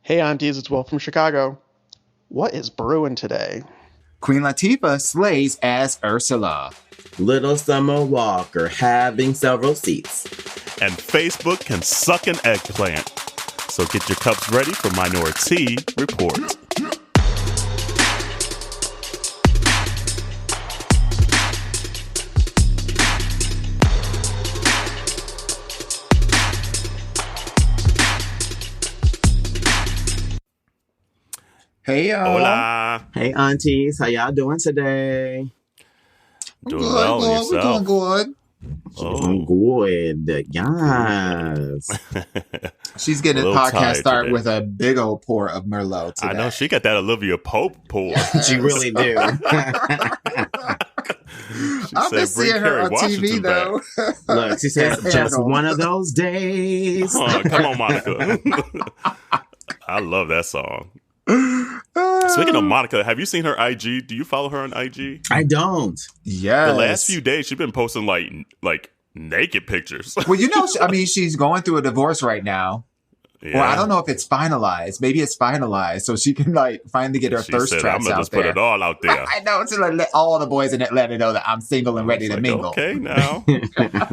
Hey aunties, it's Will from Chicago. What is brewing today? Queen Latifah slays as Ursula. Little Summer Walker having several seats. And Facebook can suck an eggplant. So get your cups ready for MinoriTea Report. Hey, y'all. Hola. Hey, aunties. How y'all doing today? Doing well, and yourself? We're doing good. Yes. good. She's getting the podcast started with a big old pour of Merlot today. I know. She got that Olivia Pope pour. She really do. I've been seeing her on TV, though. Look, she said, just one of those days. Oh, come on, Monica. I love that song. Speaking of Monica, have you seen her IG? Do you follow her on IG? I don't. Yes. The last few days, she's been posting like naked pictures. Well, she's going through a divorce right now. Yeah. Well, I don't know if it's finalized. Maybe it's finalized, so she can finally get her thirst traps I'm gonna out just there. put it all out there. I know, to let all the boys in Atlanta know that I'm single and ready to mingle. Okay, now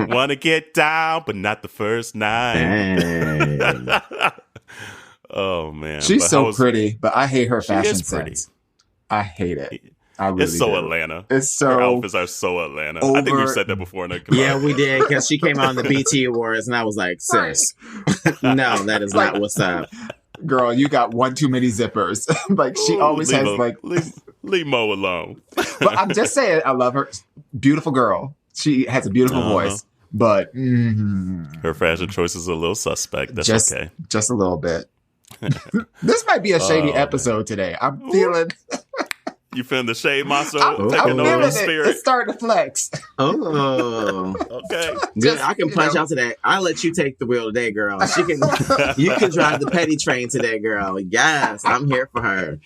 want to get down, but not the first night. Hey. Oh man, She's so pretty, but I hate her fashion pretty. sense. I hate it. I really It's so do. Atlanta. It's so her outfits are so Atlanta. I think we've said that before. Yeah, we did, because she came out on the BT Awards, and I was like, sis, no, that is not what's up. Girl, you got one too many zippers. She always has leave Mo alone. But I'm just saying, I love her. Beautiful girl. She has a beautiful voice, but her fashion choices are a little suspect. That's okay. Just a little bit. This might be a shady episode today. I'm feeling. You feeling the shade monster? I'm Taking over the feeling spirit. It's starting to flex. Oh, okay. Good. I can punch out today. I'll let you take the wheel today, girl. You can drive the petty train today, girl. Yes, I'm here for her.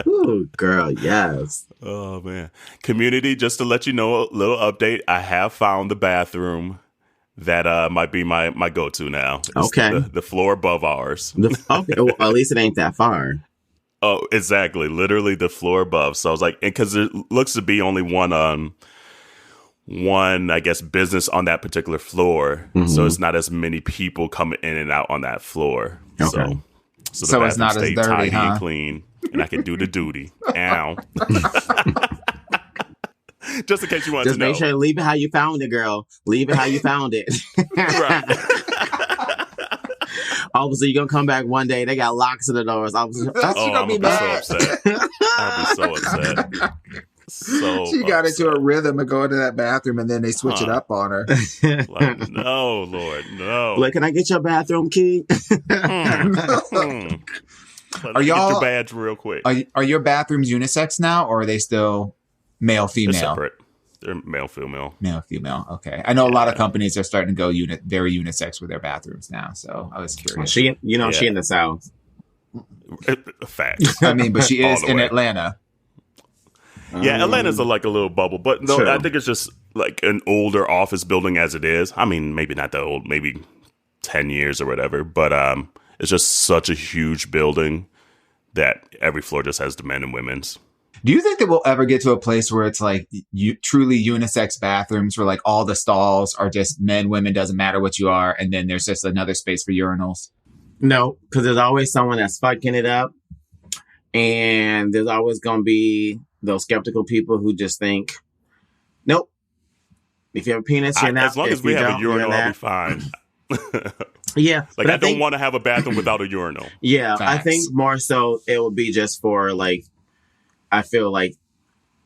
Ooh, girl, yes. Oh man, community. Just to let you know, a little update. I have found the bathroom that might be my go-to now. It's okay, the floor above ours. Okay, well, at least it ain't that far. Oh, exactly. Literally the floor above. So I was like, because there looks to be only one, I guess, business on that particular floor. Mm-hmm. So it's not as many people coming in and out on that floor. Okay. So it's not as dirty, tidy and clean, and I can do the duty. Ow. Just in case you want to know. Just make sure to leave it how you found it, girl. Leave it how you found it. Right. Obviously, you're going to come back one day. They got locks in the doors. I'm going to be so upset. I'll be so upset. She got into a rhythm of going to that bathroom, and then they switch it up on her. Like, no, Lord, no. Like, can I get your bathroom key? Are y'all, get your badge real quick. Are your bathrooms unisex now, or are they still male, female? They're separate. They're male, female. Male, female. Okay. I know a lot of companies are starting to go very unisex with their bathrooms now. So I was curious. She in the South. Facts. I mean, but she is in Atlanta. Yeah, Atlanta's like a little bubble, but no, I think it's just like an older office building as it is. I mean, maybe not that old, maybe 10 years or whatever, but it's just such a huge building that every floor just has the men and women's. Do you think that we'll ever get to a place where it's like truly unisex bathrooms where like all the stalls are just men, women, doesn't matter what you are, and then there's just another space for urinals? No, because there's always someone that's fucking it up, and there's always going to be those skeptical people who just think, nope, if you have a penis, you're not. As long as we have a urinal, I'll be fine. Yeah. Like, I don't want to have a bathroom without a urinal. Yeah, Facts. I think more so it would be just for like, I feel like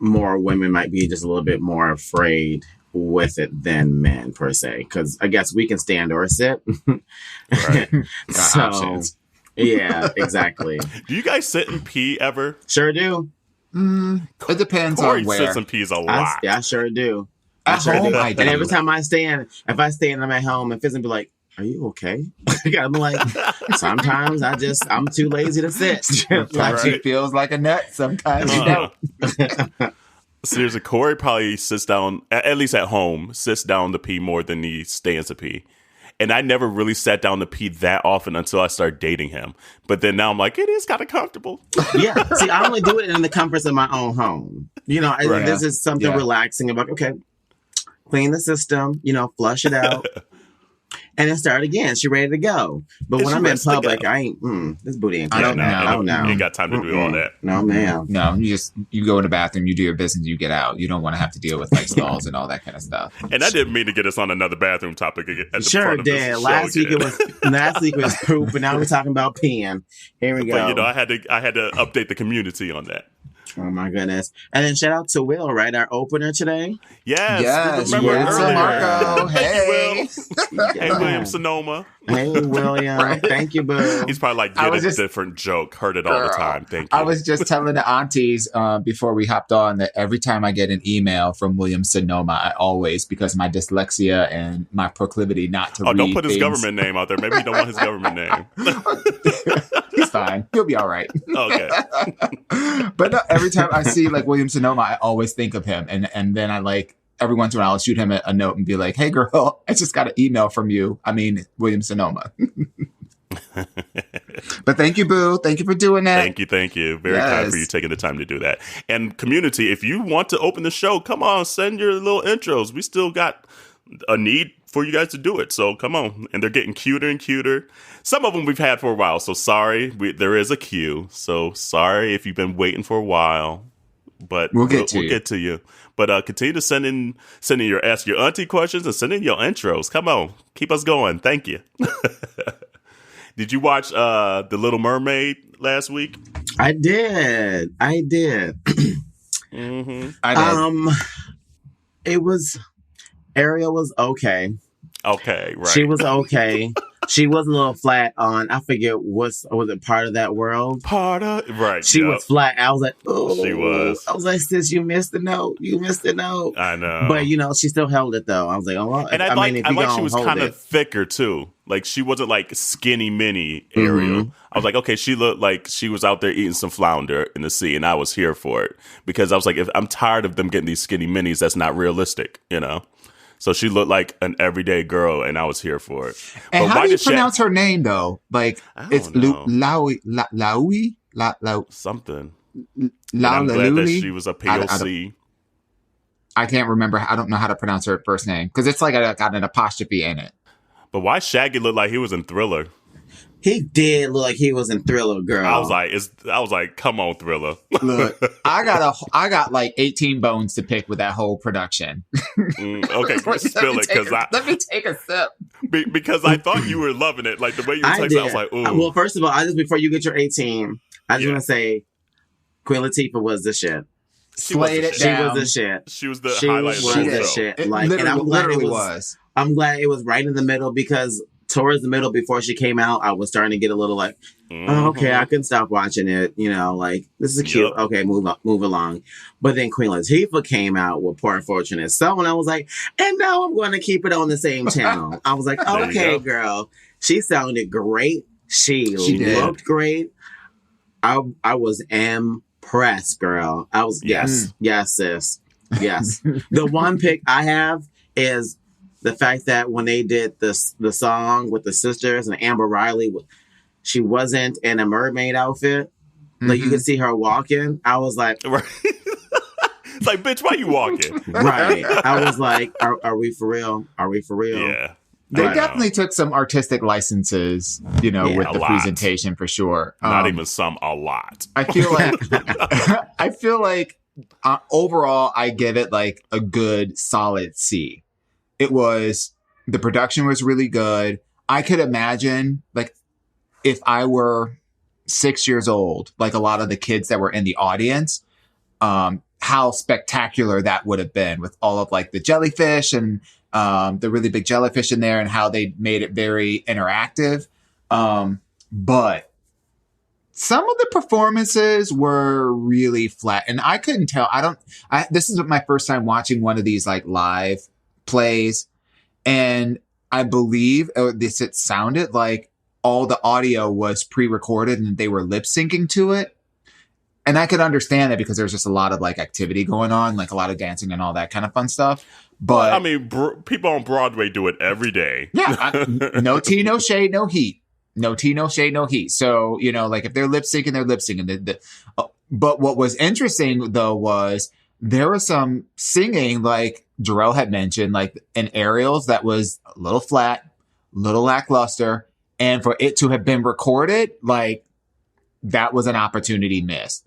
more women might be just a little bit more afraid with it than men per se, because I guess we can stand or sit. Right. So, yeah, exactly. Do you guys sit and pee ever? Sure do. It depends Corey on where. sits and pees a lot. I sure do. At home, I do. And every time if I stay and I'm at home, and Fizz be like, "Are you okay?" I'm like, sometimes I'm too lazy to sit. Sometimes she feels like a nut. Sometimes you don't. Seriously, Corey probably sits down, at least at home, sits down to pee more than he stands to pee. And I never really sat down to pee that often until I started dating him. But then now I'm like, it is kind of comfortable. Yeah. See, I only do it in the comforts of my own home. You know, this is something relaxing about, okay, clean the system, you know, flush it out. And then start again. She ready to go. But when I'm in public, I ain't, this booty ain't. I don't know. You ain't got time to do all that. No, ma'am. No, you go in the bathroom, you do your business, you get out. You don't want to have to deal with like stalls and all that kind of stuff. And I didn't mean to get us on another bathroom topic at the sure front of did. this Last week it was poop, and now we're talking about peeing. Here we go. But, you know, I had to update the community on that. Oh my goodness. And then shout out to Will, right? Our opener today. Yes. Remember earlier. Marco. Hey. Hey, William Sonoma. Hey, William. Right? Thank you, boo. He's probably like, get a different joke. Heard it all the time. Thank you. I was just telling the aunties before we hopped on that every time I get an email from William Sonoma, I always, because of my dyslexia and my proclivity not to read don't put his things. government name out there. Maybe you don't want his government name. He's fine. He'll be all right. Okay. But no, every time I see like William Sonoma, I always think of him. And then I like, every once in a while, I'll shoot him a note and be like, hey, girl, I just got an email from you. I mean, William Sonoma. But thank you, boo. Thank you for doing that. Thank you. Very kind for you taking the time to do that. And community, if you want to open the show, come on, send your little intros. We still got a need for you guys to do it. So come on. And they're getting cuter and cuter. Some of them we've had for a while. So sorry. There is a queue. So sorry if you've been waiting for a while. But we'll get to you. But continue to send in your Ask Your Auntie questions and send in your intros. Come on. Keep us going. Thank you. Did you watch The Little Mermaid last week? I did. Mm-hmm. I did. It was... Ariel was okay. Okay, right. She was okay. She was a little flat on, I forget was it Part of That World? Right. She was flat. I was like, oh. She was. I was like, sis, you missed the note. I know. But, you know, she still held it, though. I was like, oh, well. And I like she was kind of thicker, too. Like, she wasn't like skinny mini Ariel. Mm-hmm. I was like, okay, she looked like she was out there eating some flounder in the sea, and I was here for it. Because I was like, if I'm tired of them getting these skinny minis, that's not realistic, you know? So she looked like an everyday girl, and I was here for it. And but how do you pronounce her name, though? Like, it's Laui? Something. I'm glad that she was a POC. I can't remember. I don't know how to pronounce her first name, because it's like got an apostrophe in it. But why Shaggy looked like he was in Thriller? He did look like he was in Thriller, girl. I was like, come on, Thriller. Look, I got like 18 bones to pick with that whole production. Okay, spill it, because let me take a sip. Because I thought you were loving it, like the way you texted. I was like, ooh. Well, first of all, before you get your 18, I just want to say, Queen Latifah was the shit. She was the shit. She was the highlight of the show. Shit. Like, and I'm glad it was. I'm glad it was right in the middle, because towards the middle, before she came out, I was starting to get a little like, oh, okay, I can stop watching it. You know, like, this is cute. Yep. Okay, move along. But then Queen Latifah came out with Poor Unfortunate So, and I was like, and now I'm going to keep it on the same channel. I was like, okay, girl. She sounded great. She looked great. I was impressed, girl. I was, yes, sis. Yes. The one pick I have is the fact that when they did the song with the sisters and Amber Riley, she wasn't in a mermaid outfit. Mm-hmm. Like, you could see her walking. I was like... Right. It's like, bitch, why you walking? Right. I was like, are we for real? Are we for real? Yeah. They definitely took some artistic licenses, with the presentation, for sure. Not even some, a lot. I feel like overall, I give it like a good solid C. The production was really good. I could imagine, like, if I were 6 years old, like a lot of the kids that were in the audience, how spectacular that would have been with all of like the jellyfish and the really big jellyfish in there, and how they made it very interactive. But some of the performances were really flat, and I couldn't tell. This is my first time watching one of these like live plays, and I believe it sounded like all the audio was pre-recorded and they were lip syncing to it. And I could understand that because there's just a lot of like activity going on, like a lot of dancing and all that kind of fun stuff. But I mean, people on Broadway do it every day. Yeah. No tea, no shade, no heat. No tea, no shade, no heat. So, you know, like if they're lip syncing, they're lip syncing. But what was interesting though was there was some singing, like Jarrell had mentioned, like in aerials that was a little flat, little lackluster. And for it to have been recorded, like that was an opportunity missed.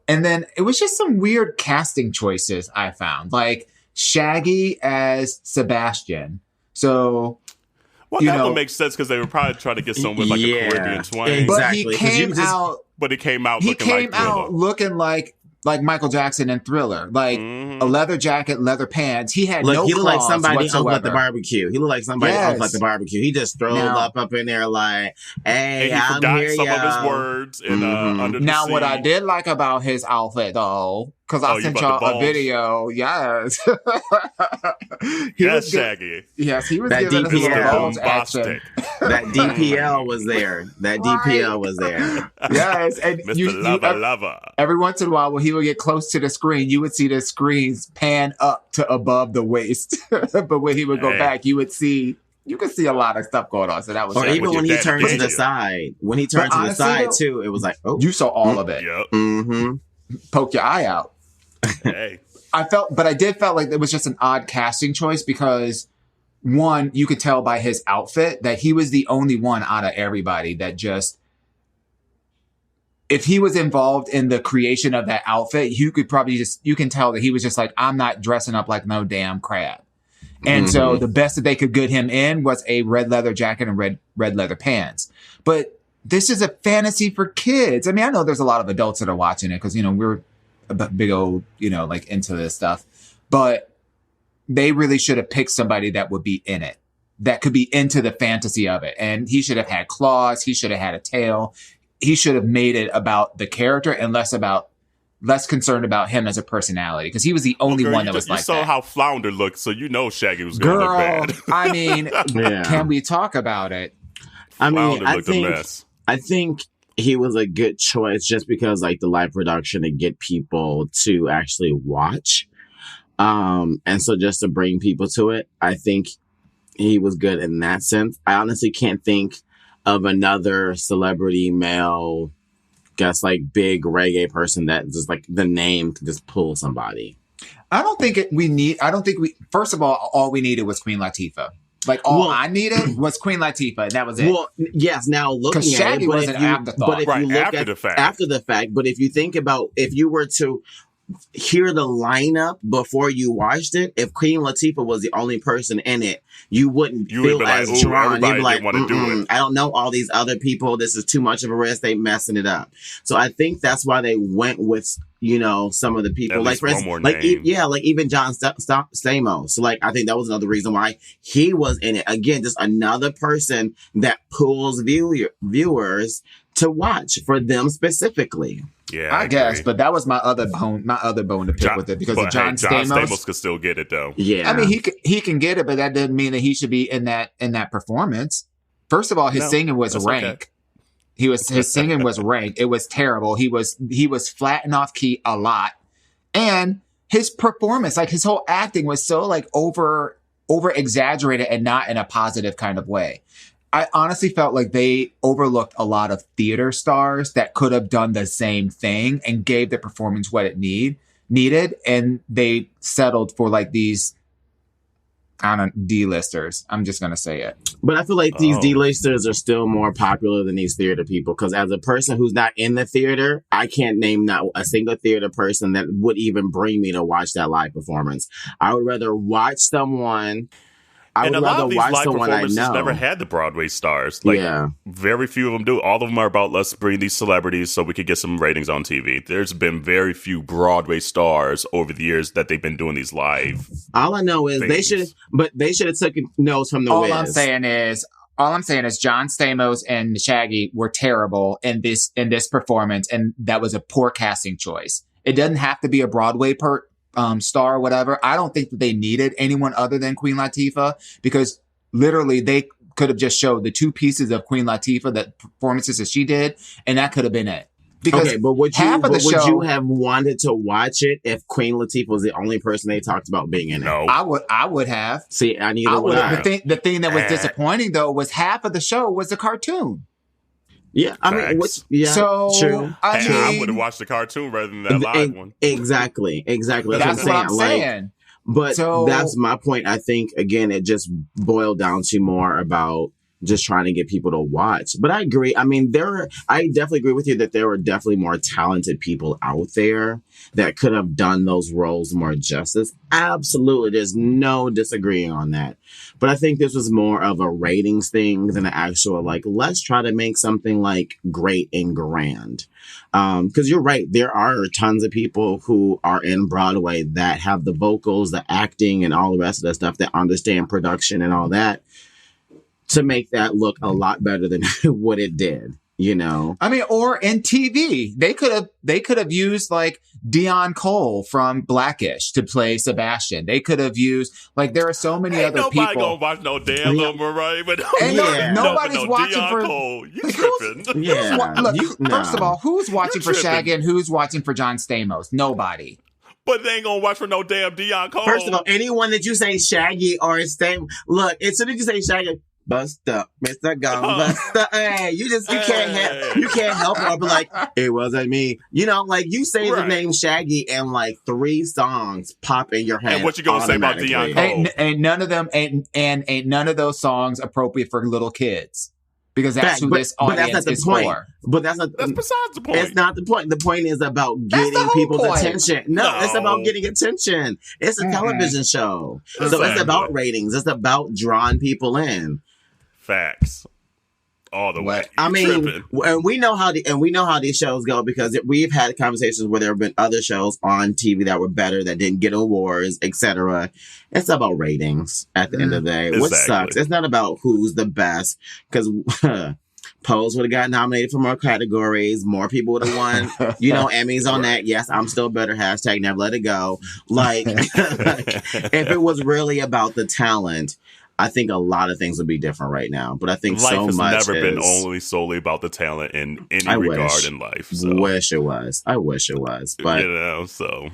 And then it was just some weird casting choices I found, like Shaggy as Sebastian. So, well, that one makes sense because they were probably trying to get someone with like a Caribbean twang. Exactly. But he came out. But it came out. Looking like Michael Jackson in Thriller, like a leather jacket, leather pants. He had no he looked like somebody whatsoever. off at the barbecue. He looked like somebody off at the barbecue. He just strolled up in there like, "Hey, and he I'm forgot here, some yo." of his words. And under the now, sea. what I did like about his outfit, though, because I sent y'all a video. Yes, yes, Shaggy. Yes, he was that giving DPL. us balls action. That DPL was there. That DPL was there. Yes, and Mr. Lover. Every once in a while, when he would get close to the screen, you would see the screens pan up to above the waist. But when he would go back, you could see a lot of stuff going on. So that was. Or even when he turned to the side. When he turned to the side too, it was like, oh, you saw all of it. Yep. Mm-hmm. Poke your eye out. Hey. I did felt like it was just an odd casting choice because one, you could tell by his outfit that he was the only one out of everybody that just, if he was involved in the creation of that outfit, you can tell that he was just like, I'm not dressing up like no damn crab. And so the best that they could get him in was a red leather jacket and red leather pants. But this is a fantasy for kids. I mean, I know there's a lot of adults that are watching it because, you know, we're a big old, you know, like into this stuff. But they really should have picked somebody that would be in it, that could be into the fantasy of it. And he should have had claws. He should have had a tail. He should have made it about the character and less concerned about him as a personality, because he was the only one that was like that. You saw how Flounder looked, so you know Shaggy was going to look bad. I mean, can we talk about it? I mean, Flounder I think he was a good choice just because, like, the live production to get people to actually watch. And so just to bring people to it, I think he was good in that sense. I honestly can't think of another celebrity male, guess, like, big reggae person that just, like, the name could just pull somebody. First of all we needed was Queen Latifah. Like, I needed was Queen Latifah, and that was it. Well, yes, now looking at Shaggy it, was an afterthought. But if you look after the fact, but if you think about, if you were to hear the lineup before you watched it, if Queen Latifah was the only person in it, you wouldn't feel as like, drawn. You'd be like, want to do it. I don't know all these other people. This is too much of a risk. They messing it up. So I think that's why they went with, you know, some of the people, like, for instance, like even John Stamos. So, like, I think that was another reason why he was in it. Again, just another person that pulls viewers to watch for them specifically. Yeah, I guess, but that was my other bone to pick with it, because of John Stamos could still get it though. Yeah, I mean he can get it, but that doesn't mean that he should be in that performance. First of all, his singing was rank. Okay. His singing was rank. It was terrible. He was flat and off key a lot, and his performance, like his whole acting, was so like over exaggerated and not in a positive kind of way. I honestly felt like they overlooked a lot of theater stars that could have done the same thing and gave the performance what it needed. And they settled for like these, I don't know, D-listers. I'm just going to say it. But I feel like these D-listers are still more popular than these theater people. Because as a person who's not in the theater, I can't name not a single theater person that would even bring me to watch that live performance. I would rather watch someone... And a lot of these live performances never had the Broadway stars. Like, very few of them do. All of them are about, let's bring these celebrities so we could get some ratings on TV. There's been very few Broadway stars over the years that they've been doing these live. All I know is they should have taken notes from the Wiz. All I'm saying is John Stamos and Shaggy were terrible in this performance, and that was a poor casting choice. It doesn't have to be a Broadway star or whatever. I don't think that they needed anyone other than Queen Latifah, because literally they could have just showed the two pieces of Queen Latifah, the performances that she did, and that could have been it. Because okay, but would show, you have wanted to watch it if Queen Latifah was the only person they talked about being in it? No. I would have. See, I would have. The thing that was disappointing though was half of the show was a cartoon. Yeah, I mean, so true. I would have watched the cartoon rather than that live one. Exactly. That's what I'm saying. But that's my point. I think again, it just boiled down to more about just trying to get people to watch. But I agree. I mean, I definitely agree with you that there were definitely more talented people out there that could have done those roles more justice. Absolutely. There's no disagreeing on that. But I think this was more of a ratings thing than an actual, like, let's try to make something like great and grand. Because you're right. There are tons of people who are in Broadway that have the vocals, the acting, and all the rest of that stuff that understand production and all that, to make that look a lot better than what it did, you know? I mean, or in TV, they could have used like Dion Cole from Blackish to play Sebastian. They could have used, like, there are so many other people. Nobody gonna watch no damn Little Mermaid, but nobody's watching Dion for Cole. You tripping? First of all, who's watching for Shaggy and who's watching for John Stamos? Nobody. But they ain't gonna watch for no damn Dion Cole. First of all, anyone that you say Shaggy or Stamos, look, as soon as you say Shaggy, bust up, Mr. Gun, bust up. Hey, you can't help it. But like, it wasn't me. You know, like you say the name Shaggy and like 3 songs pop in your head. And what you gonna say about Dion Cole? Ain't none of them, ain't none of those songs appropriate for little kids. Because that's who this audience is for. But that's besides the point. It's not the point. The point is about getting people's attention. No, it's about getting attention. It's a television show. Exactly. So it's about ratings. It's about drawing people in. Facts. All the way. I mean, and we know how these shows go because we've had conversations where there have been other shows on TV that were better, that didn't get awards, etc. It's about ratings at the end of the day, which sucks. It's not about who's the best, because Pose would have got nominated for more categories. More people would have won, Emmys on that. Yes, I'm still better. Hashtag never let it go. Like, if it was really about the talent, I think a lot of things would be different right now. But I think life has never been only solely about the talent in any regard in life. So. I wish it was. But so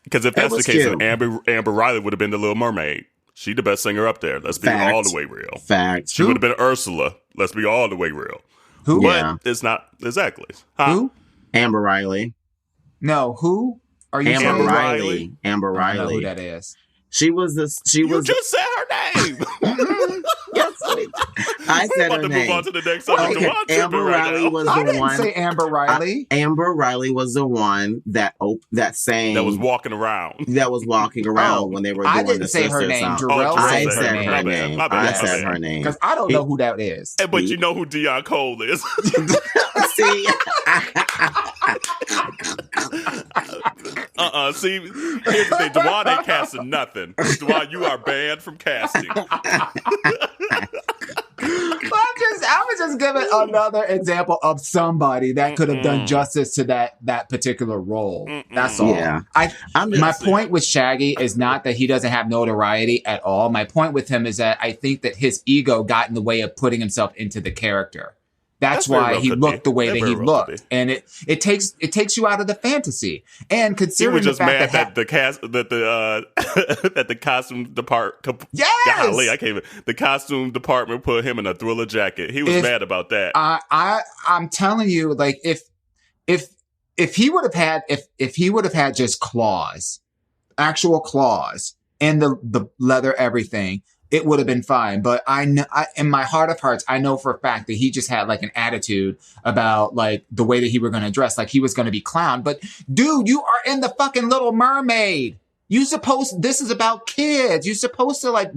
because if that's the case, then Amber Riley would have been the Little Mermaid. She the best singer up there. Let's be all the way real. Facts. She would have been Ursula. Let's be all the way real. Who? But it's not exactly. Huh? Who? Amber Riley. No, who? Are you Amber Riley? Amber Riley. I don't know who that is. You just said her name. Yes, I said her name. Move on to the next subject. Amber Riley was the one. I didn't say Amber Riley. Amber Riley was the one that sang. That was walking around. When they were doing I didn't say her name. Jarrell said her name. I said her name. Because I don't know who that is. But you know who Dion Cole is. See? See, here's the thing. Dwan ain't casting nothing. Dwan, you are banned from casting. I was just giving another example of somebody that could have done justice to that particular role. That's all. Yeah. My point with Shaggy is not that he doesn't have notoriety at all. My point with him is that I think that his ego got in the way of putting himself into the character. That's why he looked the way that he looked, and it takes you out of the fantasy. And considering the fact that the costume department, yes, the costume department put him in a Thriller jacket. He was mad about that. I'm telling you, like if he would have had just claws, actual claws, and the leather everything, it would have been fine. But I know, in my heart of hearts, I know for a fact that he just had like an attitude about like the way that he were going to dress, like he was going to be clown. But dude, you are in the fucking Little Mermaid. This is about kids. You're supposed to like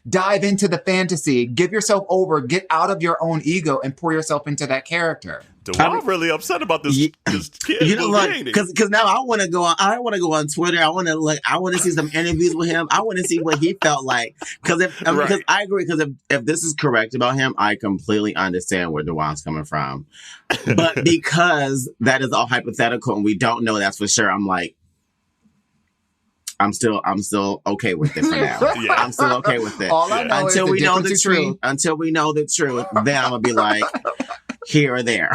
dive into the fantasy, give yourself over, get out of your own ego and pour yourself into that character. I'm really upset about this kid. Because now I want to go on Twitter. I want to see some interviews with him. I want to see what he felt like. Because I agree. Because if this is correct about him, I completely understand where Dewan's coming from. But because that is all hypothetical and we don't know that's for sure, I'm like, I'm still okay with it for now. Yeah. I'm still okay with it. All I know until we know the truth. Until we know the truth, then I'm gonna be like, here or there.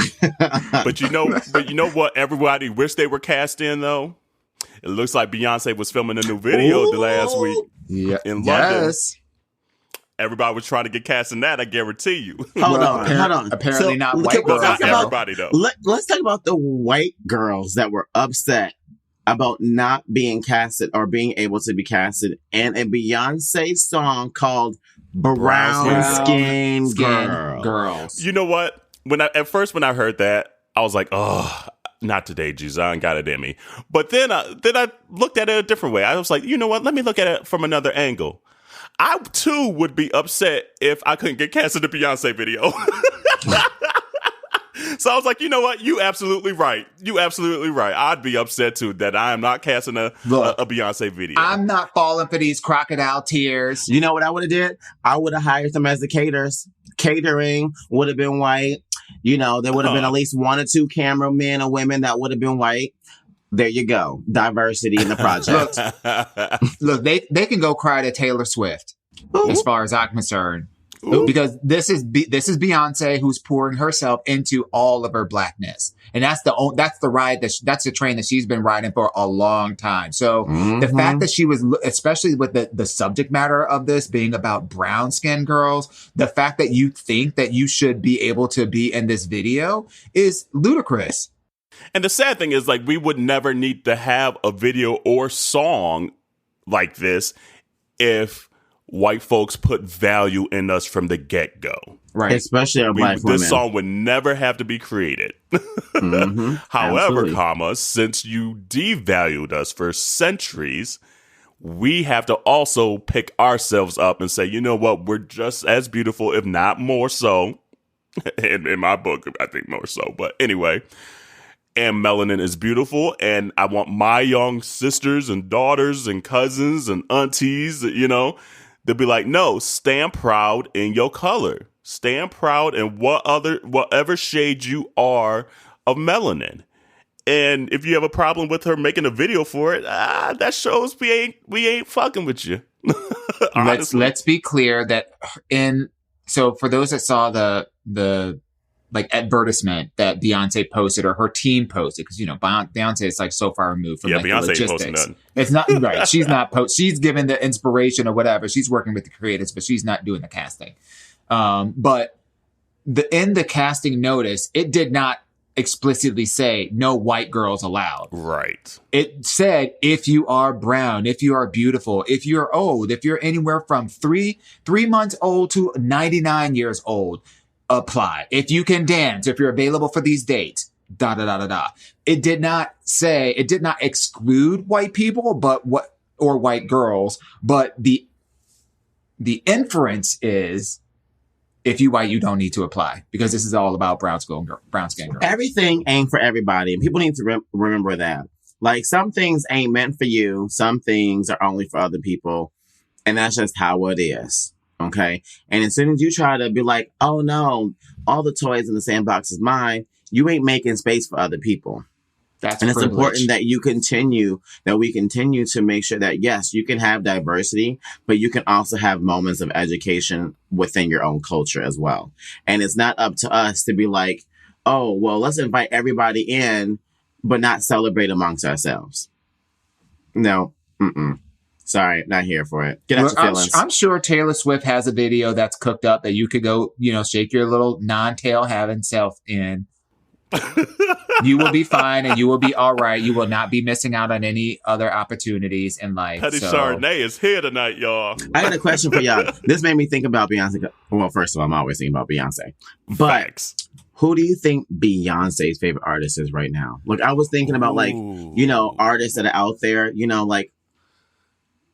But you know what? Everybody wished they were cast in though. It looks like Beyonce was filming a new video the last week in London. Yes. Everybody was trying to get cast in that. I guarantee you. Hold on. Apparently not white girls. Not everybody though. Let's talk about the white girls that were upset about not being casted or being able to be casted in a Beyonce song called Brown Skin Girls. You know what? When I heard that, I was like, oh, not today, Jesus. I ain't got it in me. But then I looked at it a different way. I was like, you know what? Let me look at it from another angle. I too would be upset if I couldn't get cast in the Beyonce video. So I was like, you know what? You absolutely right. I'd be upset too that I am not casting a Beyonce video. I'm not falling for these crocodile tears. You know what I would have did? I would have hired them as the caterers. Catering would have been white. You know, there would have been at least 1 or 2 cameramen or women that would have been white. There you go. Diversity in the project. Look, they can go cry to Taylor Swift. Ooh. As far as I'm concerned. Ooh. Because this is Beyonce who's pouring herself into all of her blackness. And that's the ride that's the train that she's been riding for a long time. So the fact that she was, especially with the subject matter of this being about brown skinned girls, the fact that you think that you should be able to be in this video is ludicrous. And the sad thing is, like, we would never need to have a video or song like this if white folks put value in us from the get-go. Right. Especially our black women. This song would never have to be created. However, since you devalued us for centuries, we have to also pick ourselves up and say, you know what, we're just as beautiful, if not more so. In my book, I think more so. But anyway, and melanin is beautiful, and I want my young sisters and daughters and cousins and aunties, you know, they'll be like, no, stand proud in your color. Stand proud in whatever shade you are of melanin. And if you have a problem with her making a video for it, that shows we ain't fucking with you. Let's be clear that so for those that saw the like advertisement that Beyonce posted or her team posted, because, you know, Beyonce is like so far removed from like, the logistics. It's not right. She's not she's given the inspiration or whatever. She's working with the creators, but she's not doing the casting. But in the casting notice, it did not explicitly say no white girls allowed. Right. It said, if you are brown, if you are beautiful, if you're old, if you're anywhere from 3 months old to 99 years old, apply. If you can dance, if you're available for these dates, It did not exclude white people, or white girls, but the inference is, if you white, you don't need to apply, because this is all about brown skin girls. Everything ain't for everybody, and people need to remember that. Like, some things ain't meant for you. Some things are only for other people, and that's just how it is. Okay. And as soon as you try to be like, oh no, all the toys in the sandbox is mine, you ain't making space for other people. And it's important that we continue to make sure that, yes, you can have diversity, but you can also have moments of education within your own culture as well. And it's not up to us to be like, oh, well, let's invite everybody in, but not celebrate amongst ourselves. No. Sorry, not here for it. Get out your feelings. I'm sure Taylor Swift has a video that's cooked up that you could go, you know, shake your little non-tail having self in. You will be fine and you will be all right. You will not be missing out on any other opportunities in life. Petty Chardonnay is here tonight, y'all. I got a question for y'all. This made me think about Beyonce. Well, first of all, I'm always thinking about Beyonce. But Facts. Who do you think Beyonce's favorite artist is right now? Look, I was thinking about, like, you know, artists that are out there, you know, like,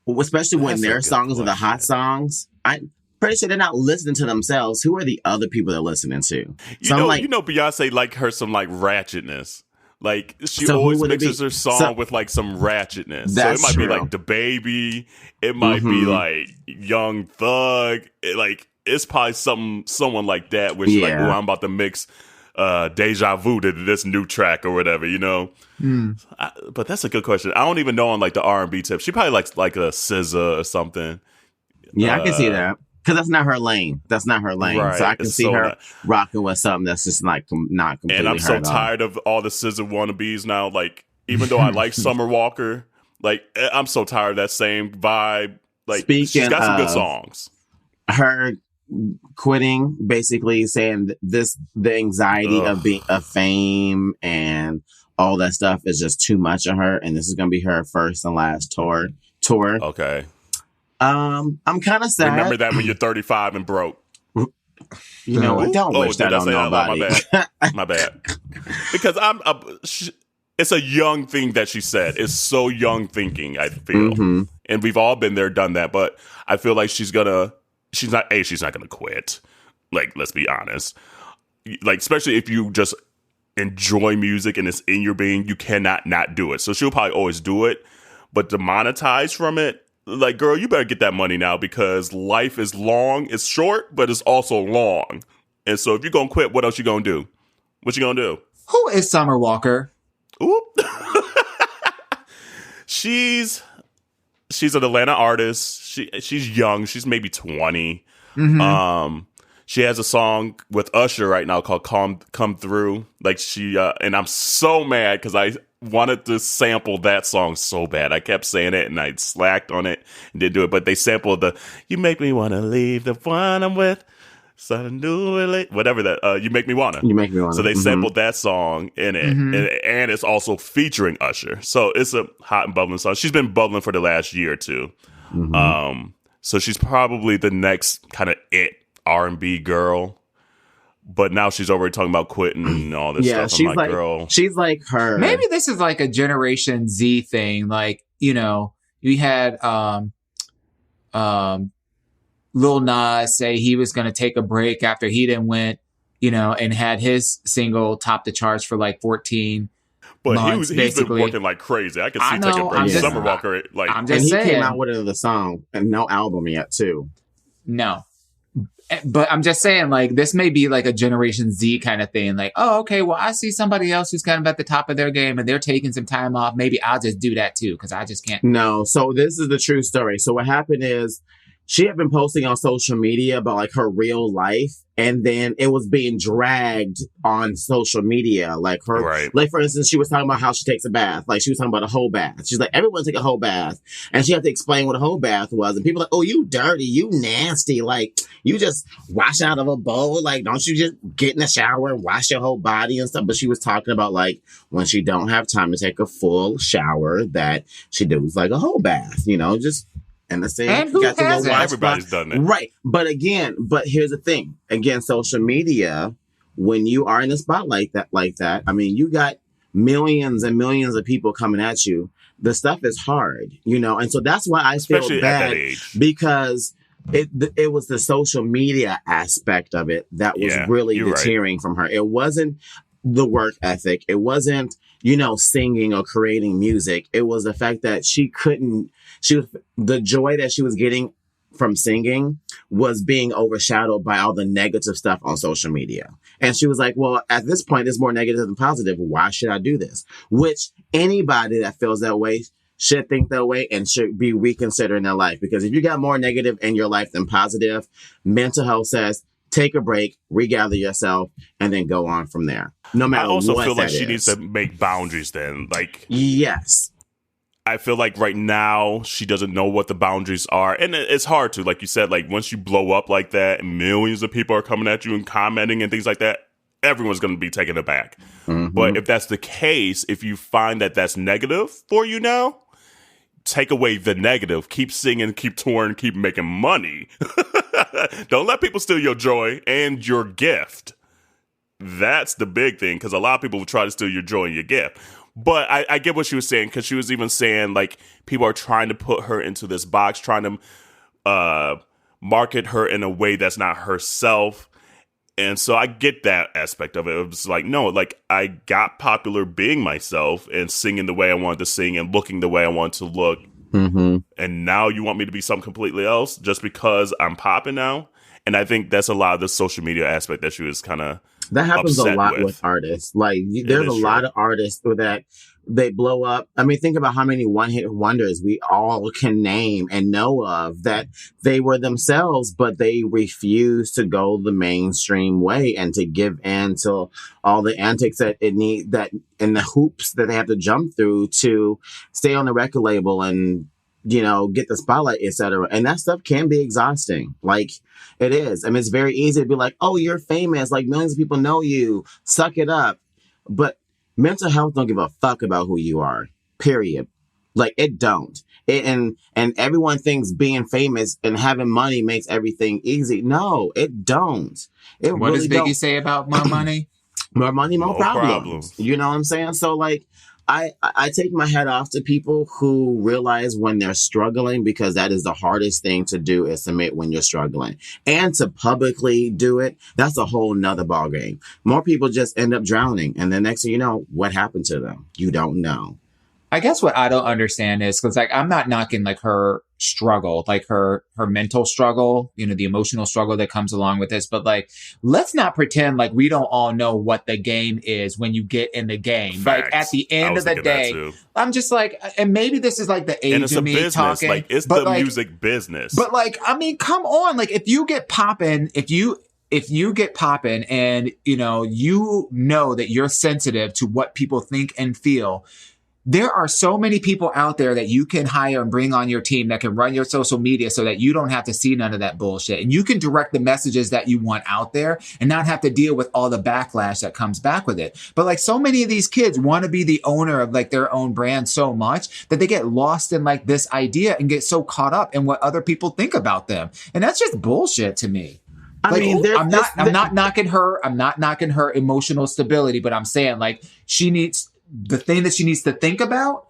especially when their songs are the hot songs. I'm pretty sure they're not listening to themselves. Who are the other people they're listening to? You know, Beyonce like her some like ratchetness. Like, she always mixes her song with like some ratchetness. So it might be like DaBaby. It might be like Young Thug. It's probably someone like that where she's like, oh, I'm about to mix Deja Vu to this new track or whatever, you know. But that's a good question. I don't even know on like the R&B tip. She probably likes like a SZA or something. Yeah, I can see that. Because that's not her lane. That's not her lane. Right. So I can It's see so her not- rocking with something that's just not completely And I'm her so at all. tired of all the SZA wannabes now. Like, even though I like Summer Walker, like, I'm so tired of that same vibe. Like, she's Speaking got some good of- songs. Her quitting, basically saying the anxiety of being of fame and all that stuff is just too much of her, and this is going to be her first and last tour. Okay. I'm kind of sad. Remember that when you're 35 and broke. You know what? Don't wish that did I on say that? nobody. My bad. My bad. Because it's a young thing that she said. It's so young thinking, I feel. Mm-hmm. And we've all been there, done that. But I feel like she's not gonna quit. Like, let's be honest. Like, especially if you just enjoy music and it's in your being, you cannot not do it. So she'll probably always do it. But to monetize from it, like, girl, you better get that money now, because life is long. It's short, but it's also long. And so if you're gonna quit, what else you gonna do? What you gonna do? Who is Summer Walker? Oop. She's an Atlanta artist. She's young. She's maybe 20. Mm-hmm. She has a song with Usher right now called "Come Through." Like, she and I'm so mad because I wanted to sample that song so bad. I kept saying it and I slacked on it and didn't do it. But they sampled the "You Make Me Wanna Leave the One I'm With." Whatever that "You Make Me Wanna." You make me want. So they sampled that song in it, and it's also featuring Usher. So it's a hot and bubbling song. She's been bubbling for the last year or two. So she's probably the next kind of it R&B girl. But now she's already talking about quitting and all this stuff. She's I'm like, girl. She's like her. Maybe this is like a Generation Z thing. Like, you know, we had Lil Nas say he was going to take a break after he then went, you know, and had his single top the charts for like 14 But months, he's been basically. working like crazy. I can I see know, taking a break. I'm just- Summer Walker, like, I'm and just he saying. came out with the song and no album yet too. No. But I'm just saying, like, this may be like a Generation Z kind of thing. Like, oh, okay, well, I see somebody else who's kind of at the top of their game and they're taking some time off. Maybe I'll just do that too, because I just can't. No, so this is the true story. So what happened is she had been posting on social media about like her real life, and then it was being dragged on social media. Like her, Right. like for instance, she was talking about how she takes a bath. Like she was talking about a whole bath. She's like, everyone take a whole bath, and she had to explain what a whole bath was. And people are like, oh, you dirty, you nasty. Like you just wash out of a bowl. Like don't you just get in the shower and wash your whole body and stuff? But she was talking about like when she don't have time to take a full shower, that she does like a whole bath. You know, just. And the same, And who got to go hasn't? watch everybody's done that. Right. But here's the thing. Again, social media, when you are in the spotlight like that, I mean, you got millions and millions of people coming at you. The stuff is hard, you know? And so that's why I especially feel at bad that age. because it was the social media aspect of it that was really you're right. deterring from her. It wasn't the work ethic. It wasn't, you know, singing or creating music. It was the fact that the joy that she was getting from singing was being overshadowed by all the negative stuff on social media. And she was like, well, at this point, it's more negative than positive. Why should I do this? Which anybody that feels that way should think that way and should be reconsidering their life. Because if you got more negative in your life than positive, mental health says, take a break, regather yourself, and then go on from there. No matter what. I also feel like that she is. needs to make boundaries then. Like, yes. I feel like right now she doesn't know what the boundaries are. And it's hard to, like you said, like once you blow up like that and millions of people are coming at you and commenting and things like that, everyone's going to be taken aback. Mm-hmm. But if that's the case, if you find that that's negative for you now, take away the negative. Keep singing, keep touring, keep making money. Don't let people steal your joy and your gift. That's the big thing, because a lot of people will try to steal your joy and your gift. But I get what she was saying, because she was even saying, like, people are trying to put her into this box, trying to market her in a way that's not herself. And so I get that aspect of it. It was like, no, like, I got popular being myself and singing the way I wanted to sing and looking the way I wanted to look. Mm-hmm. And now you want me to be something completely else just because I'm popping now? And I think that's a lot of the social media aspect that she was kind of That happens a upset lot with artists. Like, there's a lot of artists that they blow up. I mean, think about how many one-hit wonders we all can name and know of that they were themselves, but they refused to go the mainstream way and to give in to all the antics that it need, that and the hoops that they have to jump through to stay on the record label and, you know, get the spotlight, etc. And that stuff can be exhausting. Like, it is. I mean, it's very easy to be like, oh, you're famous. Like, millions of people know you. Suck it up. But mental health don't give a fuck about who you are. Period. Like, it don't. And everyone thinks being famous and having money makes everything easy. No, it don't. What does Biggie say about more money? More money, more problems. You know what I'm saying? So, like, I take my hat off to people who realize when they're struggling, because that is the hardest thing to do, is to admit when you're struggling. And to publicly do it, that's a whole nother ballgame. More people just end up drowning. And the next thing you know, what happened to them? You don't know. I guess what I don't understand is, because, like, I'm not knocking, like, her struggle, like her mental struggle, you know, the emotional struggle that comes along with this. But, like, let's not pretend like we don't all know what the game is when you get in the game. Facts. Like, at the end of the day, I'm just like, and maybe this is like the age of me business. Talking. Like, it's the music business. But, like, I mean, come on. Like, if you get popping, if you get popping and, you know that you're sensitive to what people think and feel, there are so many people out there that you can hire and bring on your team that can run your social media so that you don't have to see none of that bullshit. And you can direct the messages that you want out there and not have to deal with all the backlash that comes back with it. But, like, so many of these kids want to be the owner of, like, their own brand so much that they get lost in, like, this idea and get so caught up in what other people think about them. And that's just bullshit to me. I mean, I'm not knocking her. I'm not knocking her emotional stability, but I'm saying, like, the thing that she needs to think about,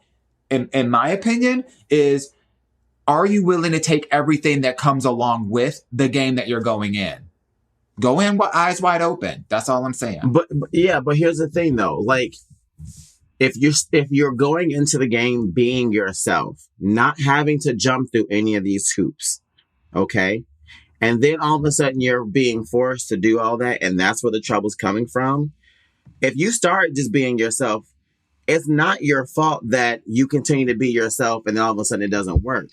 in my opinion, is, are you willing to take everything that comes along with the game that you're going in? Go in with eyes wide open. That's all I'm saying. But here's the thing, though. Like, if you're going into the game being yourself, not having to jump through any of these hoops, okay? And then all of a sudden you're being forced to do all that, and that's where the trouble's coming from. If you start just being yourself, it's not your fault that you continue to be yourself and then all of a sudden it doesn't work.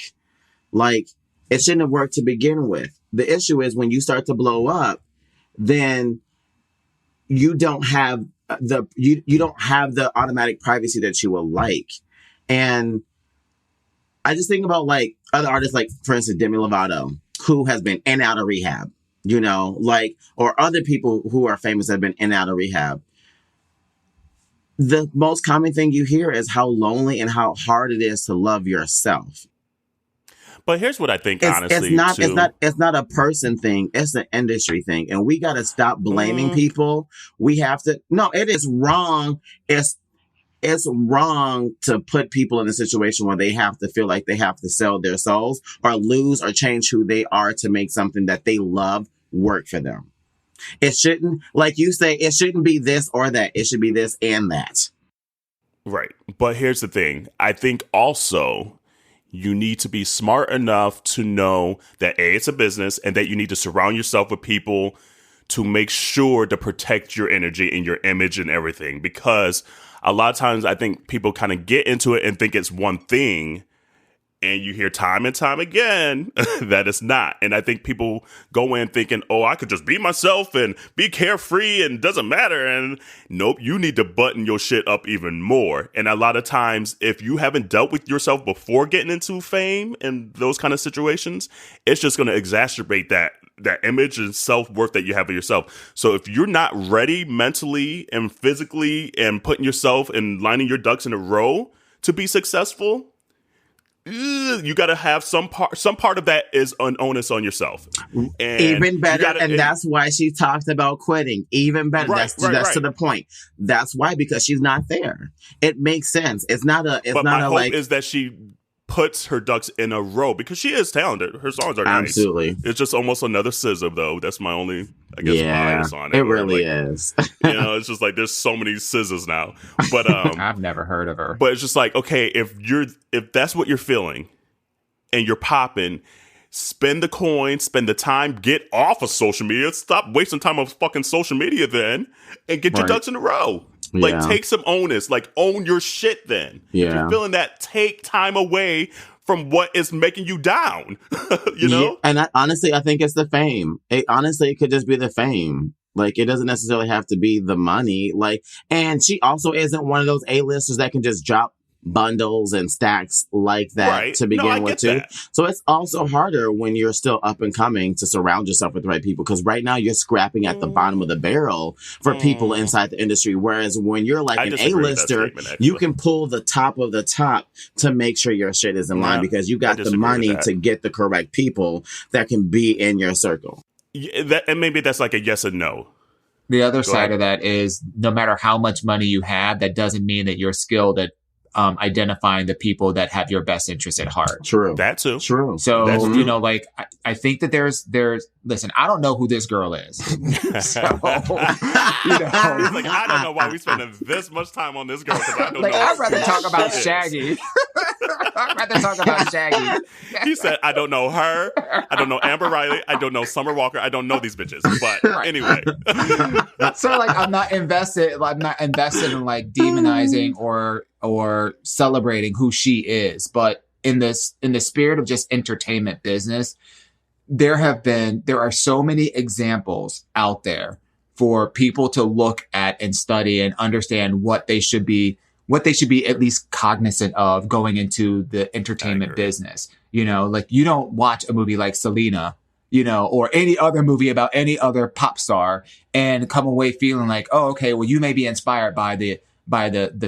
Like, it shouldn't have worked to begin with. The issue is when you start to blow up, then you don't have you don't have the automatic privacy that you will like. And I just think about, like, other artists, like, for instance, Demi Lovato, who has been in and out of rehab, you know, like, or other people who are famous that have been in and out of rehab. The most common thing you hear is how lonely and how hard it is to love yourself. But here's what I think, honestly, it's not a person thing. It's an industry thing. And we got to stop blaming people. We have to, no, it is wrong. It's wrong to put people in a situation where they have to feel like they have to sell their souls or lose or change who they are to make something that they love work for them. It shouldn't, like you say, it shouldn't be this or that. It should be this and that. Right. But here's the thing. I think also you need to be smart enough to know that A, it's a business, and that you need to surround yourself with people to make sure to protect your energy and your image and everything. Because a lot of times I think people kind of get into it and think it's one thing. And you hear time and time again that it's not. And I think people go in thinking, oh, I could just be myself and be carefree and doesn't matter. And nope, you need to button your shit up even more. And a lot of times, if you haven't dealt with yourself before getting into fame and those kind of situations, it's just going to exacerbate that image and self-worth that you have of yourself. So if you're not ready mentally and physically and putting yourself and lining your ducks in a row to be successful, you got to have some part of that is an onus on yourself. And even better, and that's why she talked about quitting. Even better, right, that's to the point. That's why, because she's not there. It makes sense. It's not a. It's but not my a hope like. Is that she puts her ducks in a row, because she is talented. Her songs are nice. Absolutely. It's just almost another SZA, though. That's my only, I guess, bias on it. It really is. You know, it's just like there's so many SZAs now. But I've never heard of her. But it's just like, okay, if that's what you're feeling and you're popping, spend the coin, spend the time, get off of social media. Stop wasting time on fucking social media then, and get your ducks in a row. Like, take some onus. Like, own your shit then. If you're feeling that, take time away from what is making you down. You know? Yeah, and honestly, I think it's the fame. It could just be the fame. Like, it doesn't necessarily have to be the money. Like, and she also isn't one of those A-listers that can just drop bundles and stacks like that to begin with too. So it's also harder when you're still up and coming to surround yourself with the right people, because right now you're scrapping at the bottom of the barrel for people inside the industry, whereas when you're like an A-lister, you can pull the top of the top to make sure your shit is in line, because you got the money to get the correct people that can be in your circle. Yeah, and maybe that's like a yes or no. The other side of that is, no matter how much money you have, that doesn't mean that you're skilled at identifying the people that have your best interest at heart. True. That too. True. So, you know, like, I think that there's, listen, I don't know who this girl is. So, you know. He's like, I don't know why we spending this much time on this girl, because I don't know. I'd rather talk about Shaggy. I'd rather talk about Shaggy. He said, I don't know her. I don't know Amber Riley. I don't know Summer Walker. I don't know these bitches. But anyway. So, like, I'm not invested in, like, demonizing or celebrating who she is. But in the spirit of just entertainment business, there are so many examples out there for people to look at and study and understand what they should be at least cognizant of going into the entertainment business. You know, like, you don't watch a movie like Selena, you know, or any other movie about any other pop star and come away feeling like, oh, okay, well, you may be inspired by the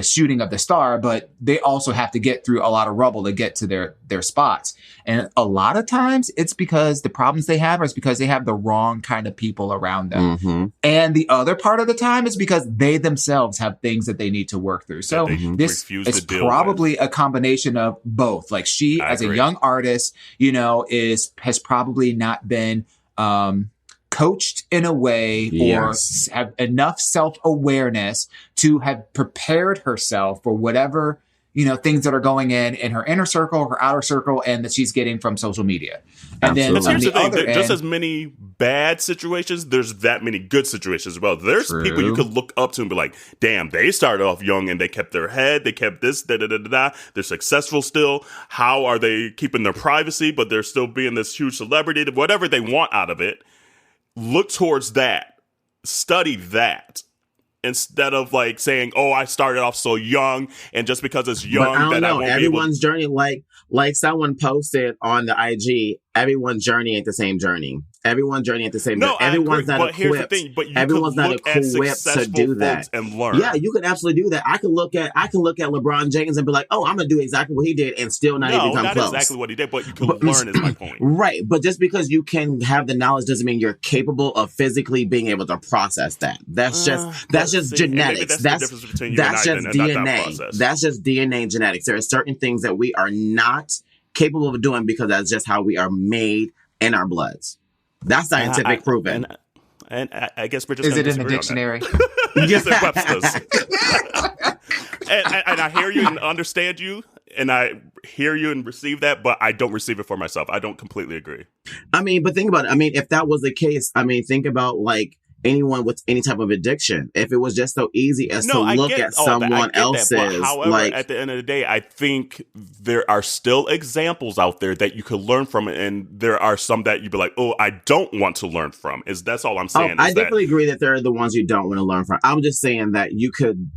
shooting of the star, but they also have to get through a lot of rubble to get to their spots. And a lot of times it's because the problems they have is because they have the wrong kind of people around them. Mm-hmm. And the other part of the time is because they themselves have things that they need to work through. So this is probably a combination of both. Like, she, as a young artist, you know, has probably not been, coached in a way or have enough self-awareness to have prepared herself for whatever, you know, things that are going in her inner circle, her outer circle, and that she's getting from social media. And then here's the thing, just as many bad situations, there's that many good situations as well. There's people you could look up to and be like, damn, they started off young and they kept their head, they kept this, da-da-da-da-da. They're successful still. How are they keeping their privacy, but they're still being this huge celebrity, whatever they want out of it. Look towards that. Study that. Instead of like saying, oh, I started off so young, and just because it's young, I won't everyone's journey, like someone posted on the IG, everyone's journey ain't the same journy. Everyone's journey at the same time. Everyone's not equipped. Here's the thing, but everyone's not equipped to do that and learn. Yeah, you can absolutely do that. I can look at LeBron James and be like, oh, I'm gonna do exactly what he did and still not even come close. Not exactly what he did, but you can learn is my point. Right, but just because you can have the knowledge doesn't mean you're capable of physically being able to process that. That's just genetics. That's just DNA. That's just DNA and genetics. There are certain things that we are not capable of doing because that's just how we are made in our bloods. That's scientific proven. And I guess we're just. Is it in the dictionary? Yes, in Webster's. and I hear you and understand you, and I hear you and receive that, but I don't receive it for myself. I don't completely agree. I mean, but think about it. I mean, if that was the case, I mean, think about like anyone with any type of addiction. If it was just so easy as to look at someone else's, however, like, at the end of the day, I think there are still examples out there that you could learn from, and there are some that you'd be like, oh, I don't want to learn from. That's all I'm saying. I definitely agree that there are the ones you don't want to learn from. I'm just saying that you could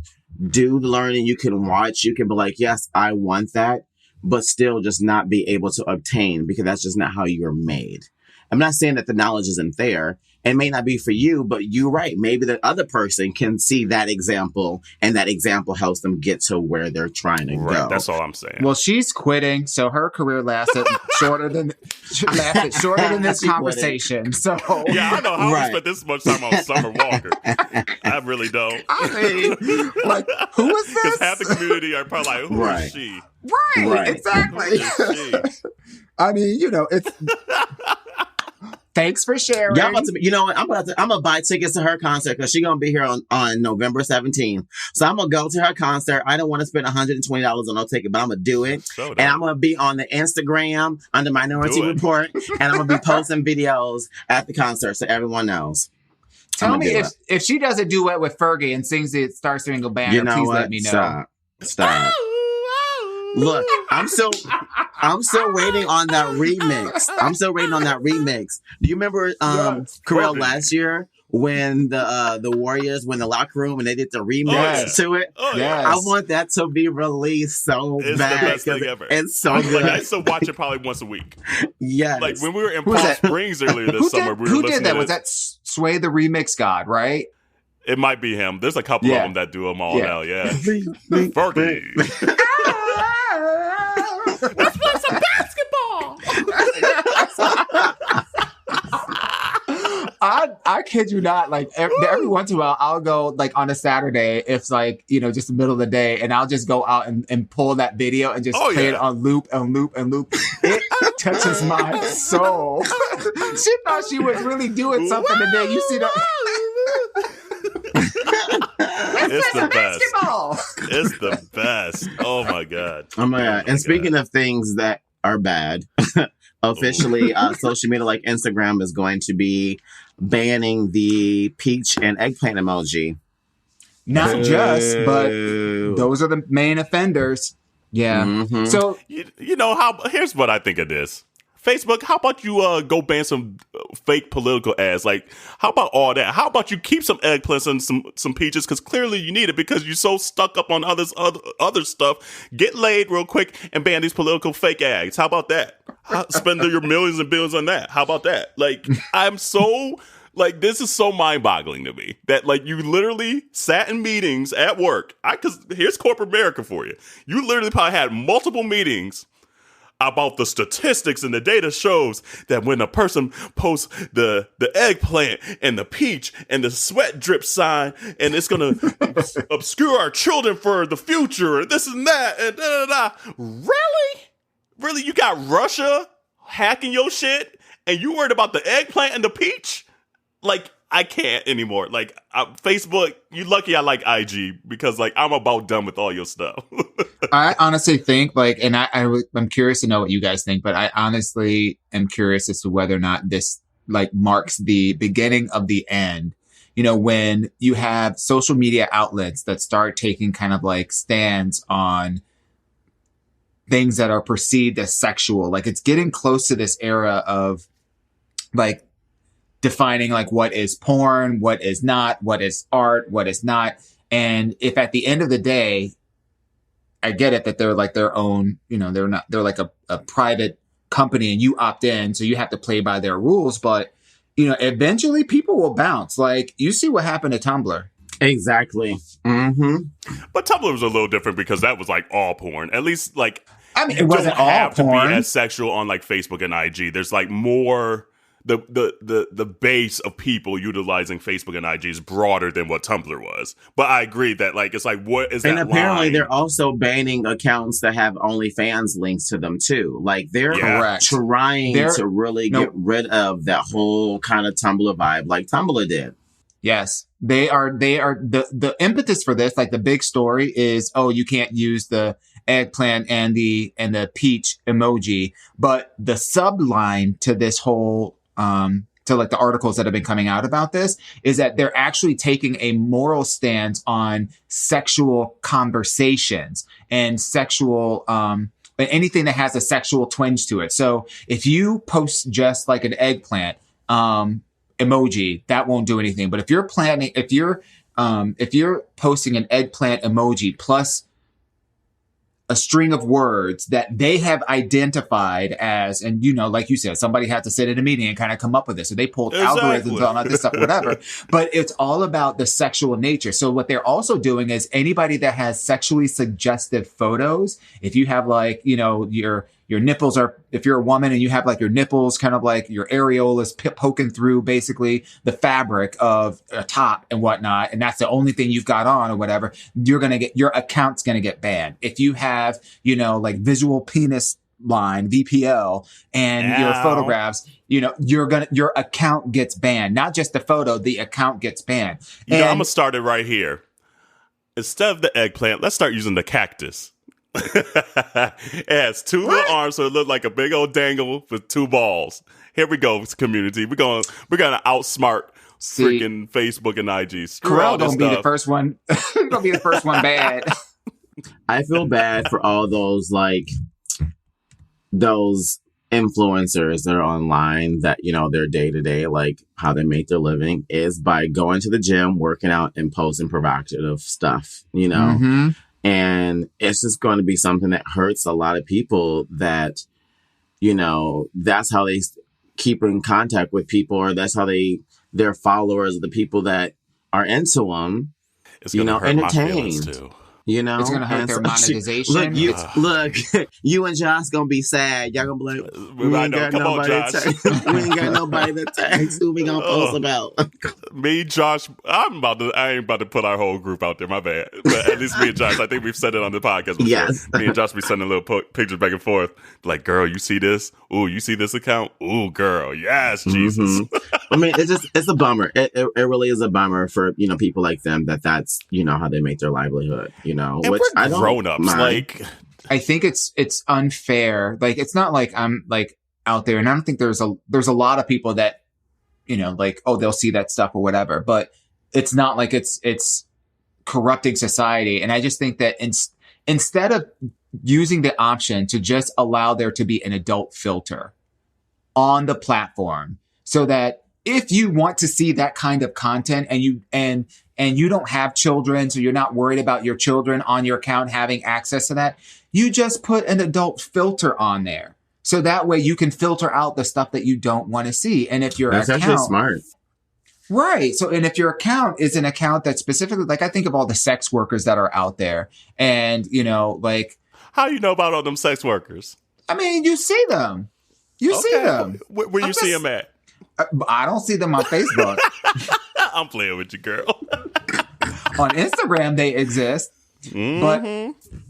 do the learning, you can watch, you can be like, yes, I want that, but still just not be able to obtain, because that's just not how you're made. I'm not saying that the knowledge isn't there. It may not be for you, but you're right. Maybe the other person can see that example, and that example helps them get to where they're trying to go. That's all I'm saying. Well, she's quitting, so her career lasted shorter than this conversation. Quitting. So yeah, I know how we spent this much time on Summer Walker. I really don't. I mean, like, who is this? Because half the community are probably like, who is she? Right, exactly. Who is she? I mean, you know, it's. Thanks for sharing. Yeah, you know what? I'm gonna buy tickets to her concert because she's gonna be here on November 17th. So I'm gonna go to her concert. I don't want to spend $120 on no ticket, but I'm gonna do it. And I'm gonna be on the Instagram under MinoriTea Report, and I'm gonna be posting videos at the concert so everyone knows. Tell me if she does a duet with Fergie and sings the Star Spangled Banner, please let me know. Stop. Look, I'm still waiting on that remix. Do you remember Carell last year when the Warriors went in the locker room and they did the remix to it? Oh, yes. I want that to be released so bad. It's the best thing ever. It's so good. Like, I used to watch it probably once a week. Yes. Like when we were in Palm Springs earlier this summer, we were who listening did that? to Was that Sway the Remix God, right? It might be him. There's a couple of them that do them all now. Yeah. Fergie. Let's play some basketball. I kid you not. Like every once in a while, I'll go like on a Saturday. It's like, you know, just the middle of the day, and I'll just go out and pull that video and just play it on loop and loop and loop. It touches my soul. She thought she was really doing something today. You see that? It's the best. It's the best. Oh my god. Oh my god. And speaking of things that are bad, officially, social media like Instagram is going to be banning the peach and eggplant emoji. Not just, but those are the main offenders. Yeah. Mm-hmm. So you know how? Here's what I think of this. Facebook, how about you go ban some fake political ads? Like, how about all that? How about you keep some eggplants and some peaches? Because clearly you need it because you're so stuck up on other stuff. Get laid real quick and ban these political fake ads. How about that? Spend your millions and billions on that. How about that? Like, I'm so... Like, this is so mind-boggling to me that, like, you literally sat in meetings at work. Because here's corporate America for you. You literally probably had multiple meetings about the statistics, and the data shows that when a person posts the eggplant and the peach and the sweat drip sign, and it's going to obscure our children for the future, and this and that, and da-da-da. Really? You got Russia hacking your shit, and you worried about the eggplant and the peach? Like, I can't anymore. Like, Facebook, you lucky I like IG because, like, I'm about done with all your stuff. I honestly think, like, and I'm curious to know what you guys think, but I honestly am curious as to whether or not this, like, marks the beginning of the end. You know, when you have social media outlets that start taking kind of, like, stands on things that are perceived as sexual. Like, it's getting close to this era of, like, defining like what is porn, what is not, what is art, what is not. And if at the end of the day, I get it that they're like their own, you know, they're like a private company and you opt in, so you have to play by their rules. But, you know, eventually people will bounce. Like, you see what happened to Tumblr. Exactly. Mm-hmm. But Tumblr was a little different because that was like all porn. At least, like, I mean, it wasn't all have porn. To be as sexual on like Facebook and IG. There's like more. The base of people utilizing Facebook and IG is broader than what Tumblr was. But I agree that, like, it's like, what is that? And apparently line? they're also banning accounts that have OnlyFans links to them too. Like, they're trying to really get rid of that whole kind of Tumblr vibe like Tumblr did. Yes, they are the impetus for this, like the big story is, oh, you can't use the eggplant and the peach emoji, but the subline to this whole to like the articles that have been coming out about this is that they're actually taking a moral stance on sexual conversations and sexual anything that has a sexual twinge to it. So if you post just like an eggplant emoji, that won't do anything. But if you're posting an eggplant emoji plus a string of words that they have identified as, and you know, like you said, somebody had to sit in a meeting and kind of come up with this. So they pulled algorithms on all this stuff, whatever. But it's all about the sexual nature. So what they're also doing is anybody that has sexually suggestive photos, if you have like, you know, your nipples are, if you're a woman and you have like your nipples kind of like your areolas poking through basically the fabric of a top and whatnot, and that's the only thing you've got on or whatever, your account's going to get banned. If you have, you know, like visual penis line, VPL, and your photographs, your account gets banned. Not just the photo, the account gets banned. I'm gonna start it right here. Instead of the eggplant, let's start using the cactus. It has two little arms, so it looks like a big old dangle with two balls. Here we go, community. We're gonna outsmart freaking Facebook and IG. Corral gonna be the first one. Gonna be the first one bad. I feel bad for all those those influencers that are online that, their day to day, like how they make their living is by going to the gym, working out, and posting provocative stuff, Mm-hmm. And it's just going to be something that hurts a lot of people that, that's how they keep in contact with people, or that's how their followers, the people that are into them, it's gonna hurt entertained. My feelings too. It's gonna hurt their monetization. Look, you and Josh gonna be sad. Y'all gonna be like, we ain't got nobody to text. Who we gonna post about? Me, Josh. I ain't about to put our whole group out there. My bad. But at least me and Josh. I think we've said it on the podcast before. Yes. Me and Josh be sending little pictures back and forth. Like, girl, you see this? Ooh, you see this account? Ooh, girl, yes, Jesus. Mm-hmm. I mean, it's a bummer. It really is a bummer for people like them. That's how they make their livelihood. And which we're I don't grown-ups. mind. Like, I think it's unfair. Like, it's not like I'm like out there, and I don't think there's a lot of people that they'll see that stuff or whatever. But it's not like it's corrupting society. And I just think that instead of using the option to just allow there to be an adult filter on the platform, so that if you want to see that kind of content and you don't have children, so you're not worried about your children on your account having access to that, you just put an adult filter on there. So that way you can filter out the stuff that you don't want to see. And if that's actually smart. Right. So, and if your account is an account that specifically, like, I think of all the sex workers that are out there, and, how you know about all them sex workers? I mean, you see them. You see them. Where you see them at? I don't see them on Facebook. I'm playing with you, girl. On Instagram, they exist. Mm-hmm.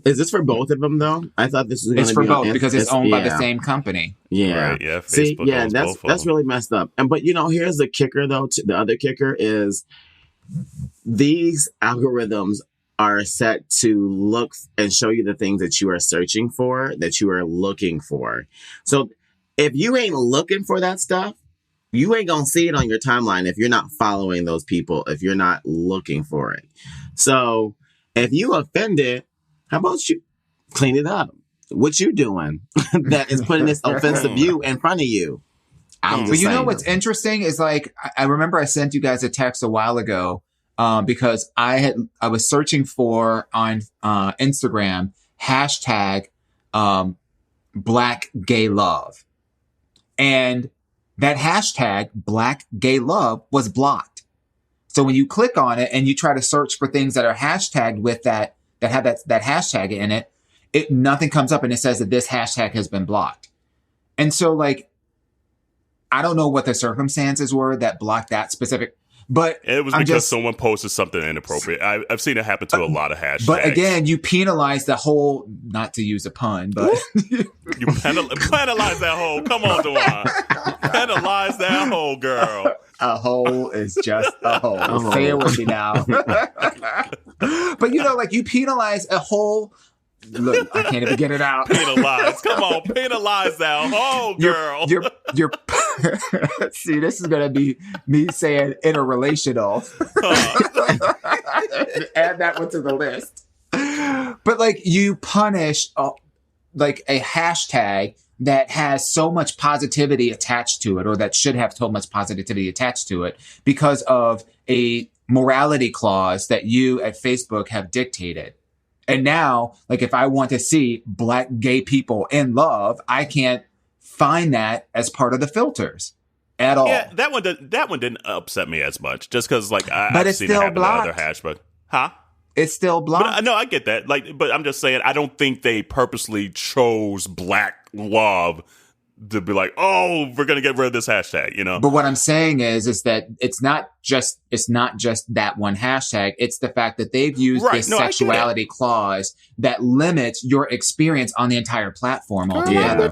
But is this for both of them though? I thought this was going to be for both because it's owned by the same company. Yeah, right, yeah. Facebook that's really messed up. And but here's the kicker though. The other kicker is these algorithms are set to look and show you the things that you are searching for, that you are looking for. So if you ain't looking for that stuff, you ain't gonna see it on your timeline if you're not following those people, if you're not looking for it. So if you offended, how about you clean it up? What you doing that is putting this offensive view in front of you? But what's interesting is, like, I remember I sent you guys a text a while ago because I was searching for on Instagram hashtag Black Gay Love, and that hashtag Black Gay Love was blocked. So when you click on it and you try to search for things that are hashtagged with that have that hashtag in it, nothing comes up, and it says that this hashtag has been blocked. And so, like, I don't know what the circumstances were that blocked that specific, but it was because someone posted something inappropriate. I've seen it happen to a lot of hashtags. But again, you penalize the whole, not to use a pun, but you penalize that whole. Come on, Dewan. Penalize that whole, girl. A hole is just a hole. Say it with me now. But like, you penalize a whole. Look, I can't even get it out. Penalize. Come on, penalize that whole, girl. You're see, this is gonna be me saying interrelational. Add that one to the list. But, like, you punish like a hashtag that has so much positivity attached to it, or that should have so much positivity attached to it, because of a morality clause that you at Facebook have dictated. And now, like, if I want to see Black gay people in love, I can't find that as part of the filters at all. Yeah, that one didn't upset me as much, just because, like, I've seen it happen to other hashtags. Huh? It's still blocked. No, I get that. Like, but I'm just saying, I don't think they purposely chose Black love to be like, oh, we're going to get rid of this hashtag, you know? But what I'm saying is that it's not just that one hashtag. It's the fact that they've used this sexuality clause that limits your experience on the entire platform altogether.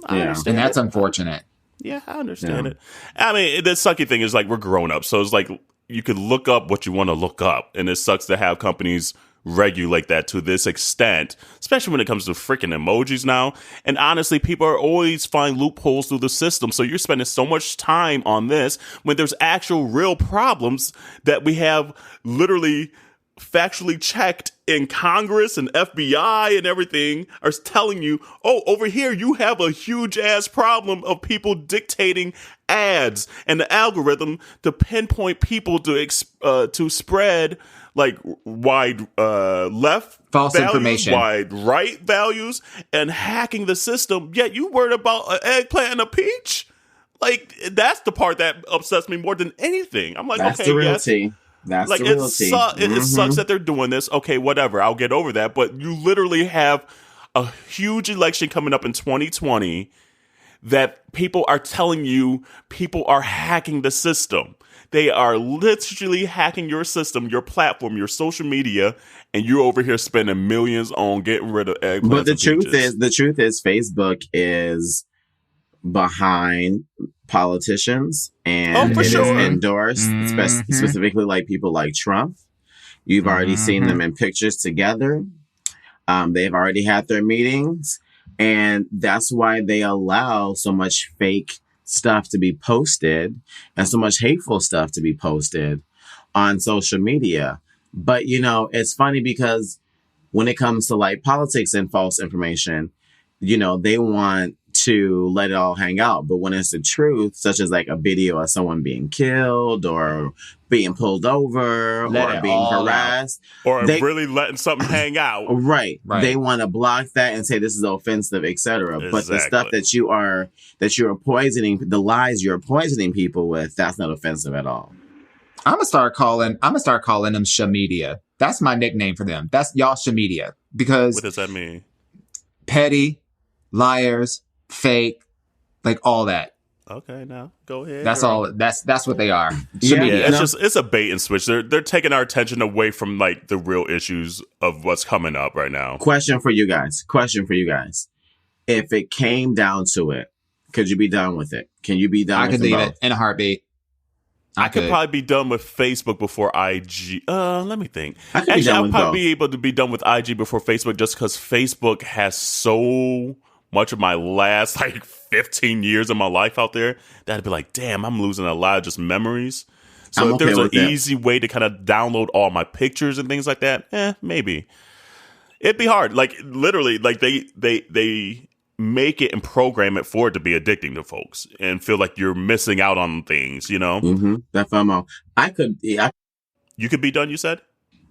I understand and that's unfortunate. Yeah, I understand it. I mean, the sucky thing is like we're grown up. So it's like you could look up what you want to look up. And it sucks to have companies regulate that to this extent, especially when it comes to freaking emojis now. And honestly, people are always find loopholes through the system. So you're spending so much time on this when there's actual real problems that we have literally factually checked in Congress and FBI and everything are telling you, oh, over here you have a huge ass problem of people dictating ads and the algorithm to pinpoint people to spread like wide left false values, information, wide right values, and hacking the system. Yet you worried about an eggplant and a peach? Like that's the part that upsets me more than anything. I'm like, that's okay, the real yes. tea. That's like the real tea. It sucks that they're doing this. Okay, whatever. I'll get over that. But you literally have a huge election coming up in 2020 that people are telling you people are hacking the system. They are literally hacking your system, your platform, your social media, and you're over here spending millions on getting rid of eggplants. But the truth is, Facebook is behind politicians, and it is endorsed, specifically like people like Trump. You've already seen them in pictures together. They've already had their meetings, and that's why they allow so much fake stuff to be posted and so much hateful stuff to be posted on social media. But, you know, it's funny because when it comes to like politics and false information, you know, they want to let it all hang out. But when it's the truth, such as like a video of someone being killed or being pulled over or being harassed, or really letting something hang out. Right. They want to block that and say this is offensive, etc. Exactly. But the stuff that you're poisoning, the lies you're poisoning people with, that's not offensive at all. I'm gonna start calling them Shamedia. That's my nickname for them. That's y'all Shamedia. Because what does that mean? Petty, liars, fake, like all that. Okay, now go ahead. That's all. That's what they are. Yeah, it's a bait and switch. They're taking our attention away from like the real issues of what's coming up right now. Question for you guys. If it came down to it, could you be done with it? Can you be done? I could leave it in a heartbeat. I could probably be done with Facebook before IG. Let me think. I'll probably be able to be done with IG before Facebook just because Facebook has so much of my last like 15 years of my life out there that I'd be like, damn, I'm losing a lot of just memories. So if there's an easy way to kind of download all my pictures and things like that, maybe. It'd be hard. Like literally, like they make it and program it for it to be addicting to folks and feel like you're missing out on things, you know? That FOMO. You could be done, you said?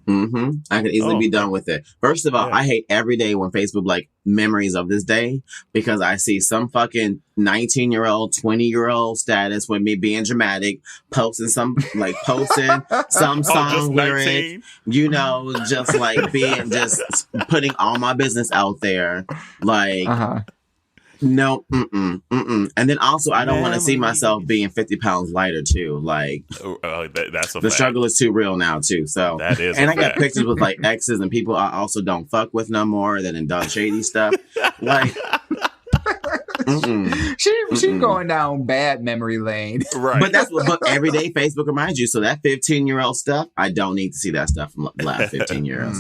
I could easily be done with it. First of all, I hate every day when Facebook like memories of this day because I see some fucking 19-year-old, 20-year-old status with me being dramatic, posting some some song lyric, you know, just like just putting all my business out there. Like, no, and then also I don't want to see myself being 50 pounds lighter too. Like, that's the struggle is too real now too. So that is, and I got pictures with like exes and people I also don't fuck with no more that have done shady stuff. Like, she going down bad memory lane, right? But every day Facebook reminds you. So that 15-year-old stuff, I don't need to see that stuff from the last 15 years.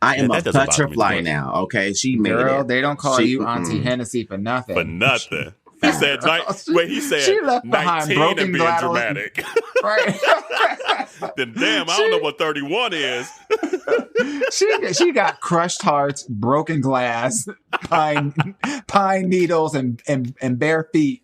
I am a butterfly now. Okay, she made it. They don't call you Auntie Hennessy for nothing. For nothing. He said, he said she left 19 and being dramatic. Right. Then damn, I don't know what 31 is. She got crushed hearts, broken glass, pine needles, and bare feet.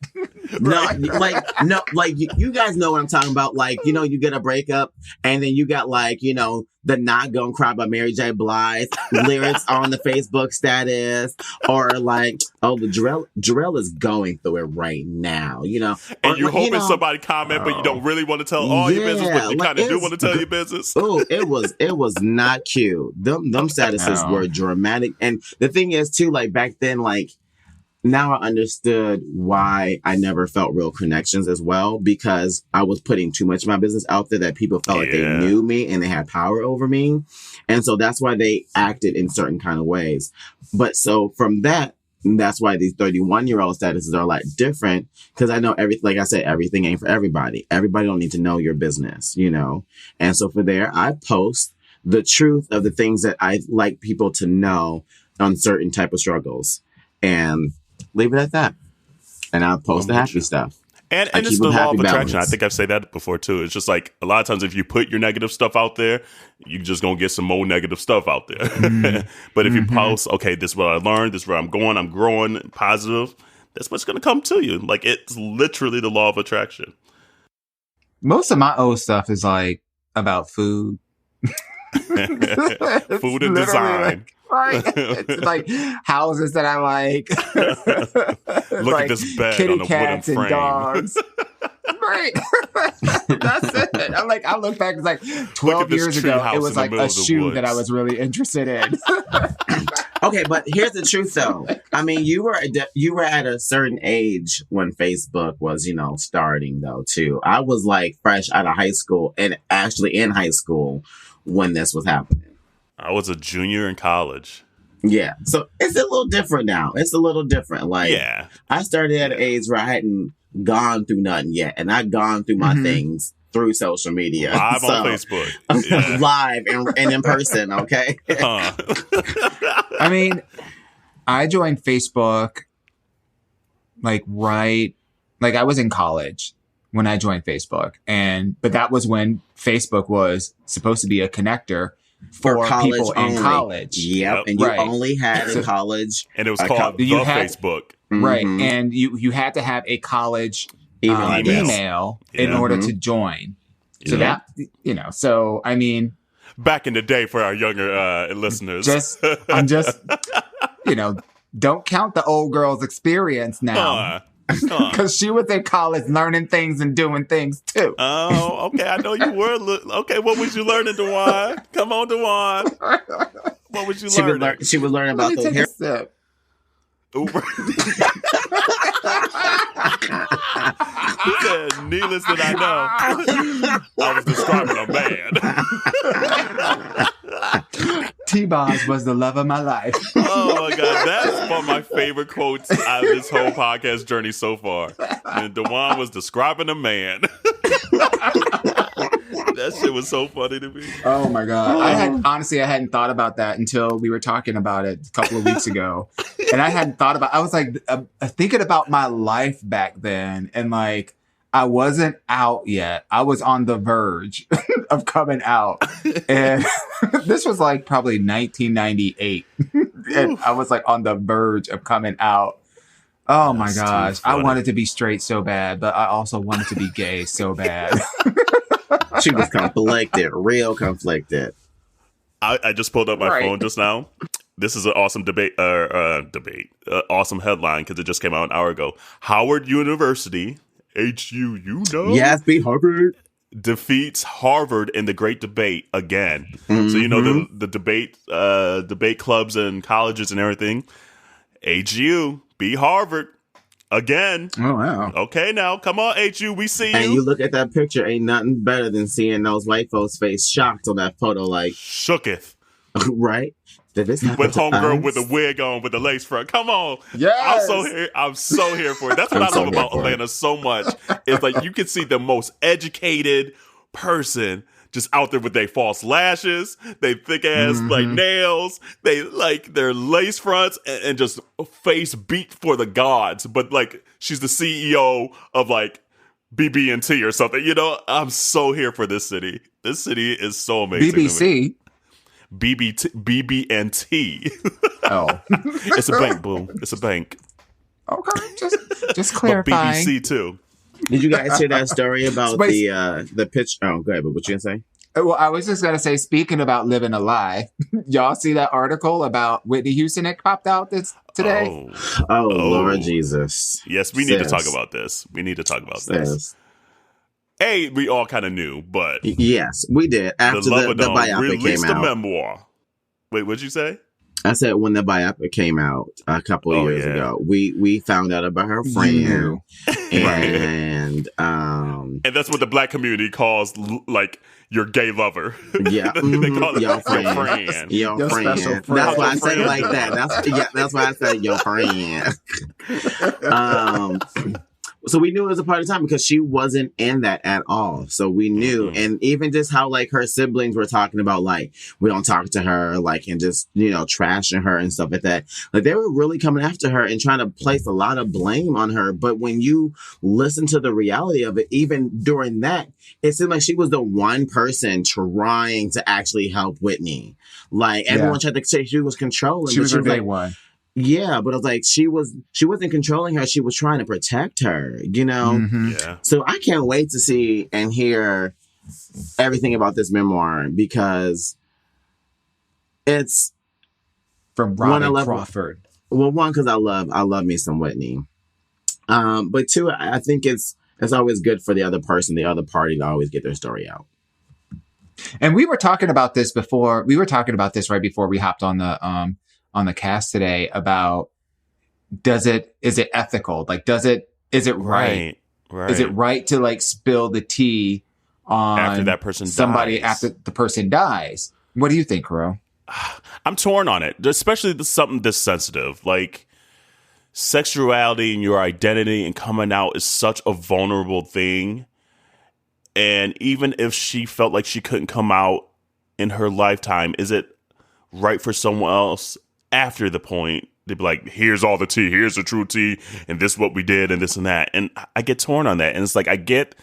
Right. You guys know what I'm talking about. Like, you know, you get a breakup and then you got like, you know, the Not Gonna Cry by Mary J. Blige lyrics on the Facebook status, or like, oh, the Jarrell is going through it right now, you know. And you're hoping somebody comment, but you don't really want to tell all your business, but you kind of do want to tell your business. Oh, it was not cute. Them statuses were dramatic. And the thing is too, like back then, like now I understood why I never felt real connections as well, because I was putting too much of my business out there that people felt like they knew me and they had power over me. And so that's why they acted in certain kind of ways. But so from that's why these 31-year-old statuses are a lot different, because I know everything, like I said, everything ain't for everybody. Everybody don't need to know your business, you know? And so for there, I post the truth of the things that I like people to know on certain type of struggles, and leave it at that. And I'll post the happy stuff. And it's the law of attraction. I think I've said that before too. It's just like a lot of times if you put your negative stuff out there, you're just going to get some more negative stuff out there. But if you post, okay, this is what I learned, this is where I'm going, I'm growing, positive, that's what's going to come to you. Like, it's literally the law of attraction. Most of my old stuff is like about food. Food and design. Right. It's like houses that I like. Look like at this bed kitty on a cats wooden and frame. Dogs. Right. That's it. I look back, it's like 12 years ago, it was like a shoe that I was really interested in. Okay, but here's the truth though. I mean, you were at a certain age when Facebook was, you know, starting though too. I was like fresh out of high school, and actually in high school when this was happening. I was a junior in college. Yeah. So it's a little different now. It's a little different. Like, yeah. I started at an age where I hadn't gone through nothing yet. And I'd gone through my things through social media. Live on Facebook. Yeah. Live and in person, okay? I mean, I joined Facebook like I was in college when I joined Facebook. But that was when Facebook was supposed to be a connector for people in college. Yep. And you only had in college. And it was called Facebook. Right. And you had to have a college email in order to join. So that, you know, so I mean. Back in the day for our younger listeners. I'm just, you know, don't count the old girl's experience now. Because she was in college learning things and doing things too. Oh, okay. I know you were. Okay, what was you learning, Dewan? Come on, Dewan. What was you learning? She was learning about the hair. He said, needless that I know, I was describing a man. T-Boz was the love of my life. Oh my God, that's one of my favorite quotes out of this whole podcast journey so far. And Dewan was describing a man. That shit was so funny to me. Oh my God. I hadn't thought about that until we were talking about it a couple of weeks ago. And I was like thinking about my life back then. And like, I wasn't out yet. I was on the verge of coming out. And this was like probably 1998. And I was like on the verge of coming out. Oh my gosh. I wanted to be straight so bad, but I also wanted to be gay so bad. She was conflicted, real conflicted. I just pulled up my phone just now. This is an awesome awesome headline because it just came out an hour ago. Howard University, HU, you know? Yes, beat Harvard. Defeats Harvard in the great debate again. Mm-hmm. So, you know, the debate clubs and colleges and everything. HU beat Harvard. Again. Oh, wow. Okay, now, come on, HU, we see you. And you look at that picture, ain't nothing better than seeing those white folks' face shocked on that photo, like... Shooketh. Right? Did this happen with homegirl with a wig on, with a lace front. Come on. Yes. I'm so here for it. That's what I love about Atlanta so much. It's like you can see the most educated person just out there with their false lashes, they thick ass like nails, they like their lace fronts and just face beat for the gods. But like she's the CEO of like BB&T or something. You know, I'm so here for this city. This city is so amazing. BBC. BB&T. Oh, it's a bank, boo. It's a bank. Okay, just clarifying. But BBC too. Did you guys hear that story about the pitch? Oh, go ahead. But what you gonna say? Well, I was just gonna say, speaking about living a lie, y'all see that article about Whitney Houston that popped out today? Oh, Lord Jesus! Yes, we need to talk about this. We need to talk about this. Hey, we all kind of knew, but yes, we did. After the biopic released came out, the memoir. Wait, what'd you say? I said when the biopic came out a couple of years ago, we found out about her friend, and that's what the black community calls like your gay lover. Yeah, they call it your friend. Your friend. That's why I say it like that. That's why I said your friend. So we knew it was a party time because she wasn't in that at all. So we knew. And even just how like her siblings were talking about, like, we don't talk to her, like, and just, you know, trashing her and stuff like that. Like, they were really coming after her and trying to place a lot of blame on her. But when you listen to the reality of it, even during that, it seemed like she was the one person trying to actually help Whitney. Like, everyone tried to say she was controlling. She was her day like, one. Yeah, but it was like she wasn't controlling her. She was trying to protect her, you know? Mm-hmm. Yeah. So I can't wait to see and hear everything about this memoir because it's from Robyn Crawford. Well, one, because I love me some Whitney. But two, I think it's always good for the other person, the other party, to always get their story out. And we were talking about this before. We were talking about this right before we hopped on the cast today about is it ethical? Like, is it right? Right. Is it right to like spill the tea on after that person somebody dies? after the person dies? What do you think, Kuro? I'm torn on it, especially something this sensitive. Like, sexuality and your identity and coming out is such a vulnerable thing. And even if she felt like she couldn't come out in her lifetime, is it right for someone else after the point to be like, here's all the tea, here's the true tea, and this is what we did, and this and that? And I get torn on that. And it's like, I get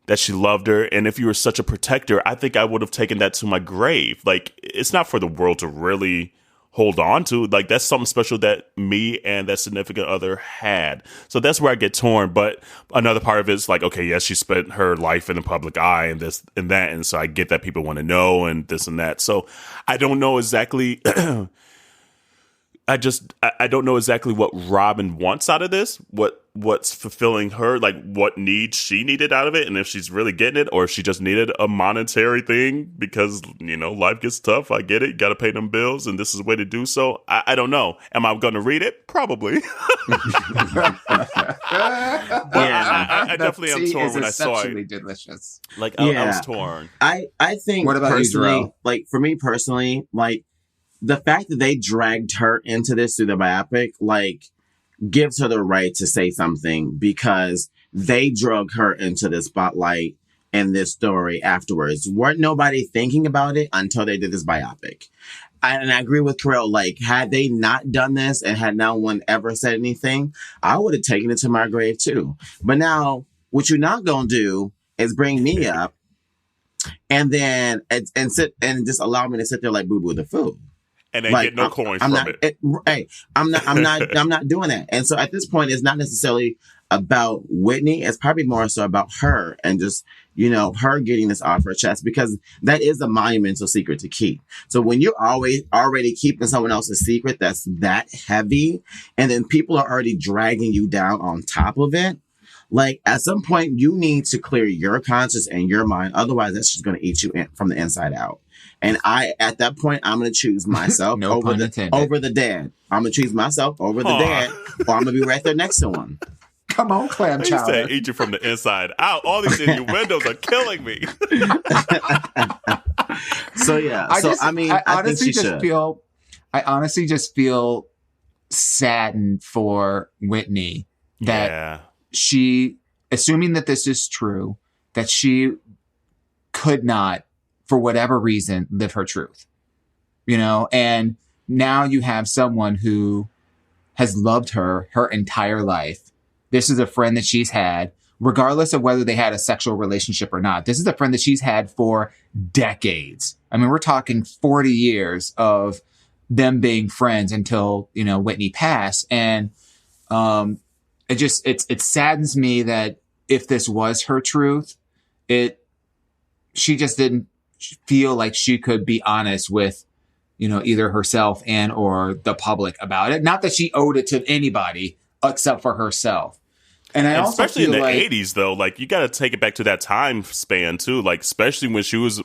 that she loved her, and if you were such a protector, I think I would have taken that to my grave. Like, it's not for the world to really hold on to. Like, that's something special that me and that significant other had. So that's where I get torn. But another part of it is like, okay, yes, she spent her life in the public eye and this and that, and so I get that people want to know and this and that. So I don't know exactly I don't know exactly what Robyn wants out of this, what's fulfilling her, like what needs she needed out of it, and if she's really getting it, or if she just needed a monetary thing because, you know, life gets tough. I get it. You got to pay them bills, and this is the way to do so. I don't know. Am I going to read it? Probably. I definitely am torn when I saw it. Delicious. Like, I was torn. I think what about personally, you, like, for me personally, like, the fact that they dragged her into this through the biopic, like, gives her the right to say something because they drug her into the spotlight and this story afterwards. Weren't nobody thinking about it until they did this biopic. And I agree with Carell, like, had they not done this and had no one ever said anything, I would have taken it to my grave too. But now, what you're not going to do is bring me up and then, and sit and just allow me to sit there like Boo Boo the Fool. And they get no coins from it. I'm not doing that. And so at this point, it's not necessarily about Whitney. It's probably more so about her and just, you know, her getting this off her chest, because that is a monumental secret to keep. So when you're already keeping someone else's secret that's that heavy, and then people are already dragging you down on top of it, like, at some point you need to clear your conscience and your mind. Otherwise, that's just going to eat you from the inside out. And at that point, I'm going to choose myself over the dead. I'm going to choose myself over the dead, or I'm going to be right there next to him. Come on, clam chowder. You said eat you from the inside out. All these innuendos are killing me. So, yeah. I honestly just feel saddened for Whitney that she, assuming that this is true, that she could not, for whatever reason, live her truth, you know? And now you have someone who has loved her entire life. This is a friend that she's had, regardless of whether they had a sexual relationship or not. This is a friend that she's had for decades. I mean, we're talking 40 years of them being friends until, you know, Whitney passed. And, it saddens me that if this was her truth, she just didn't feel like she could be honest with, you know, either herself and or the public about it. Not that she owed it to anybody except for herself. And also especially in the 80s, though, like, you got to take it back to that time span too. Like, especially when she was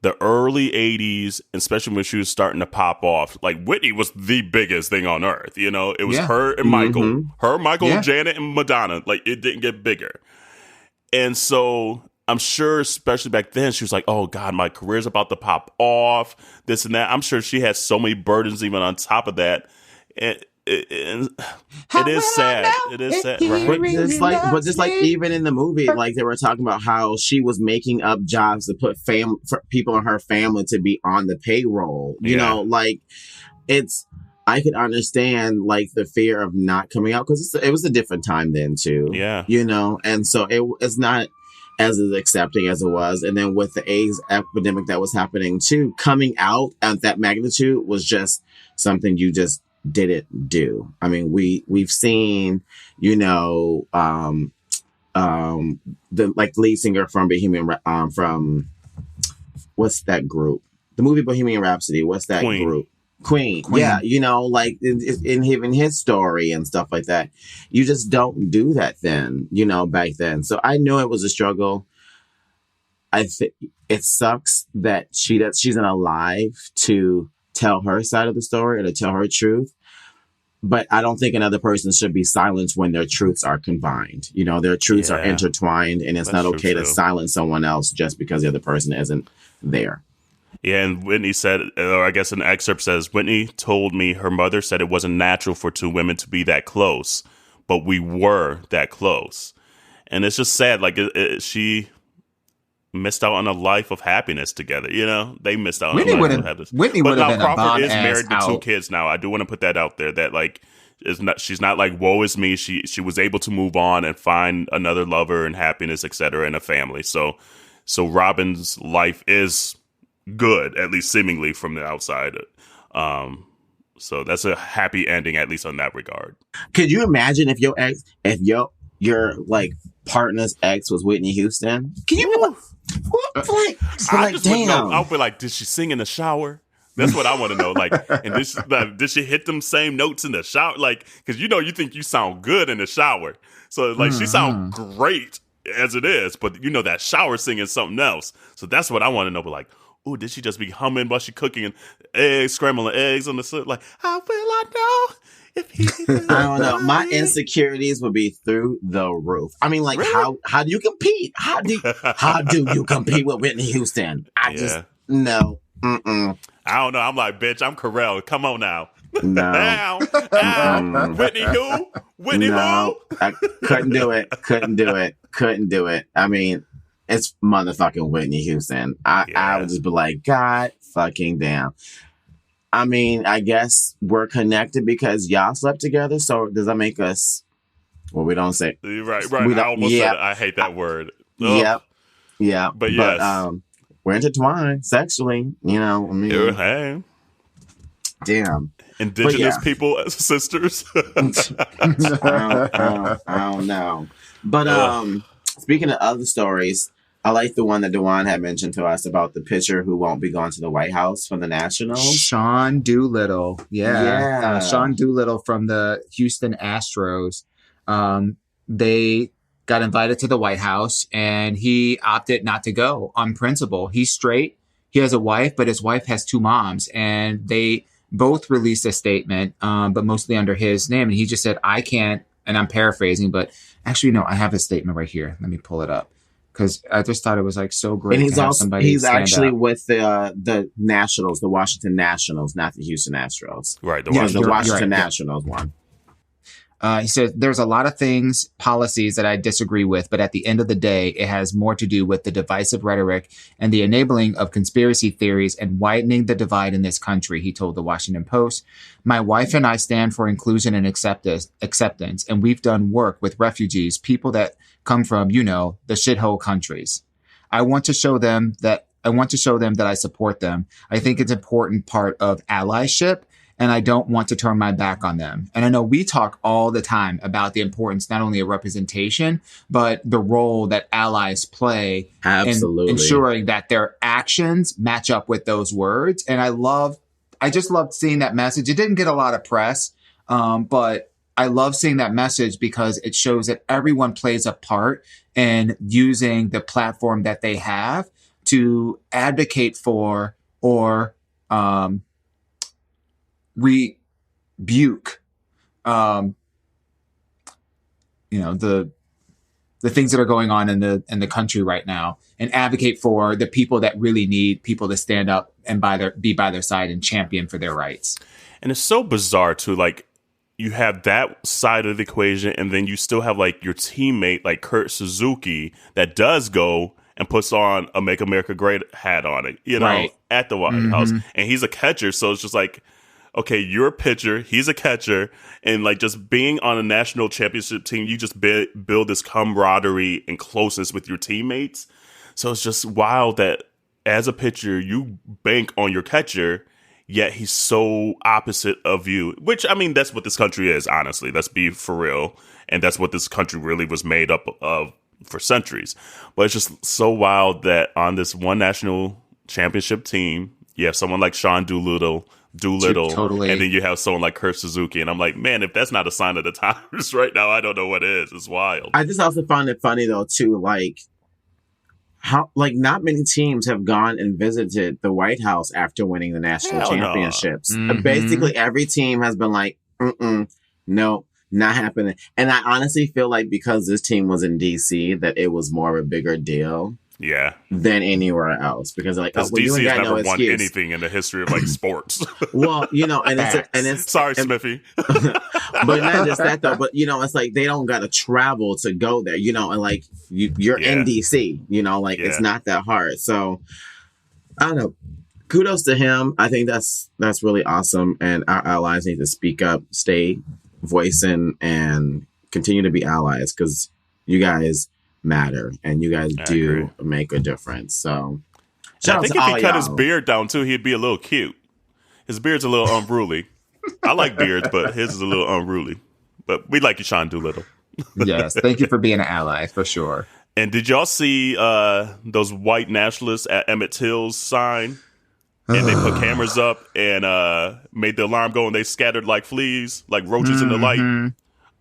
the early 80s, especially when she was starting to pop off, like Whitney was the biggest thing on earth. You know, it was her and Michael, Janet, and Madonna. Like, it didn't get bigger. And so I'm sure, especially back then, she was like, oh, God, my career's about to pop off, this and that. I'm sure she had so many burdens even on top of that. And it is sad. It is sad. Right? But just like even in the movie, like they were talking about how she was making up jobs to put for people in her family to be on the payroll. You know, like I could understand like the fear of not coming out because it was a different time then too. Yeah, you know, and so it's not as accepting as it was. And then with the AIDS epidemic that was happening too, coming out at that magnitude was just something you just didn't do. I mean, we've seen, you know, the like lead singer from from what's that group? The movie Bohemian Rhapsody. What's that group? Queen. Yeah, you know, like in his story and stuff like that. You just don't do that then, you know, back then. So I know it was a struggle. I think it sucks that she's not alive to tell her side of the story or to tell her truth. But I don't think another person should be silenced when their truths are combined. You know, their truths are intertwined, and it's not okay to silence someone else just because the other person isn't there. Yeah, and Whitney said, or I guess an excerpt says, Whitney told me her mother said it wasn't natural for two women to be that close, but we were that close. And it's just sad. Like, she missed out on a life of happiness together. You know, they missed out on a life of happiness. Whitney would have been Crawford is married with two kids now. I do want to put that out there. That like, she's not like woe is me. She was able to move on and find another lover and happiness, etc., and a family. So Robyn's life is good, at least seemingly from the outside. So that's a happy ending, at least on that regard. Could you imagine if your like partner's ex was Whitney Houston? Can you? Damn. I'll be like, did she sing in the shower? That's what I want to know. Like, and did she hit them same notes in the shower? Like, because you think you sound good in the shower, so like she sound great as it is, but you know that shower singing is something else. So that's what I want to know. But like, oh, did she just be humming while she cooking and scrambling eggs on the soup? Like, how will I know? I don't know. My insecurities would be through the roof. I mean, like, really? How do you compete? How do you compete with Whitney Houston? Just no. Mm-mm. I don't know. I'm like, bitch, I'm Carell. Come on now. No. Whitney who? Whitney who? I couldn't do it. I mean, it's motherfucking Whitney Houston. I would just be like, God fucking damn. I mean, I guess we're connected because y'all slept together. So does that make us? Well, we don't say. Right. I almost said it. I hate that word. Yep. Yeah. But yes. We're intertwined sexually. You know. I mean, hey. Damn. Indigenous people as sisters. I don't know. But speaking of other stories, I like the one that Dewan had mentioned to us about the pitcher who won't be going to the White House from the Nationals. Sean Doolittle. Yeah. Sean Doolittle from the Houston Astros. They got invited to the White House and he opted not to go on principle. He's straight. He has a wife, but his wife has two moms, and they both released a statement, but mostly under his name. And he just said, I can't, and I'm paraphrasing, but actually, no, I have a statement right here. Let me pull it up. Because I just thought it was like so great. And he's actually with the Nationals, the Washington Nationals, not the Houston Astros. Right. The Washington Nationals one. He says, there's a lot of things, policies that I disagree with, but at the end of the day, it has more to do with the divisive rhetoric and the enabling of conspiracy theories and widening the divide in this country, he told the Washington Post. My wife and I stand for inclusion and acceptance, and we've done work with refugees, people that come from, the shithole countries. I want to show them that I support them. I think it's an important part of allyship, and I don't want to turn my back on them. And I know we talk all the time about the importance not only of representation, but the role that allies play in ensuring that their actions match up with those words. And I just loved seeing that message. It didn't get a lot of press, but I love seeing that message because it shows that everyone plays a part in using the platform that they have to advocate for or rebuke, the things that are going on in the country right now, and advocate for the people that really need people to stand up and be by their side and champion for their rights. And it's so bizarre too. Like, you have that side of the equation, and then you still have like your teammate, like Kurt Suzuki, that does go and puts on a "Make America Great" hat on it, right, at the White House, and he's a catcher. So it's just like, okay, you're a pitcher, he's a catcher, and like just being on a national championship team, you just build this camaraderie and closeness with your teammates. So it's just wild that as a pitcher, you bank on your catcher, yet he's so opposite of you. Which, I mean, that's what this country is, honestly. Let's be for real. And that's what this country really was made up of for centuries. But it's just so wild that on this one national championship team, you have someone like Sean Doolittle, totally. And then you have someone like Kurt Suzuki. And I'm like, man, if that's not a sign of the times right now, I don't know what is. It's wild. I just also found it funny, though, too, like, how, like, not many teams have gone and visited the White House after winning the national championships. No. Basically, every team has been like, no, not happening. And I honestly feel like because this team was in D.C., that it was more of a bigger deal. Yeah. Than anywhere else. Because, like, DC has never won anything in the history of, like, sports. Well, and it's sorry, Smithy. But not just that, though. But, it's like they don't got to travel to go there, and, like, you're in DC, it's not that hard. So, I don't know. Kudos to him. I think that's really awesome. And our allies need to speak up, stay voicing, and continue to be allies, because you guys matter, and you guys do make a difference. So I think if he cut his beard down too, he'd be a little cute. His beard's a little unruly. I like beards, but his is a little unruly. But we like you, Sean Doolittle. Yes, thank you for being an ally, for sure. And did y'all see those white nationalists at Emmett Till's sign? And they put cameras up and made the alarm go, and they scattered like fleas, like roaches in the light. I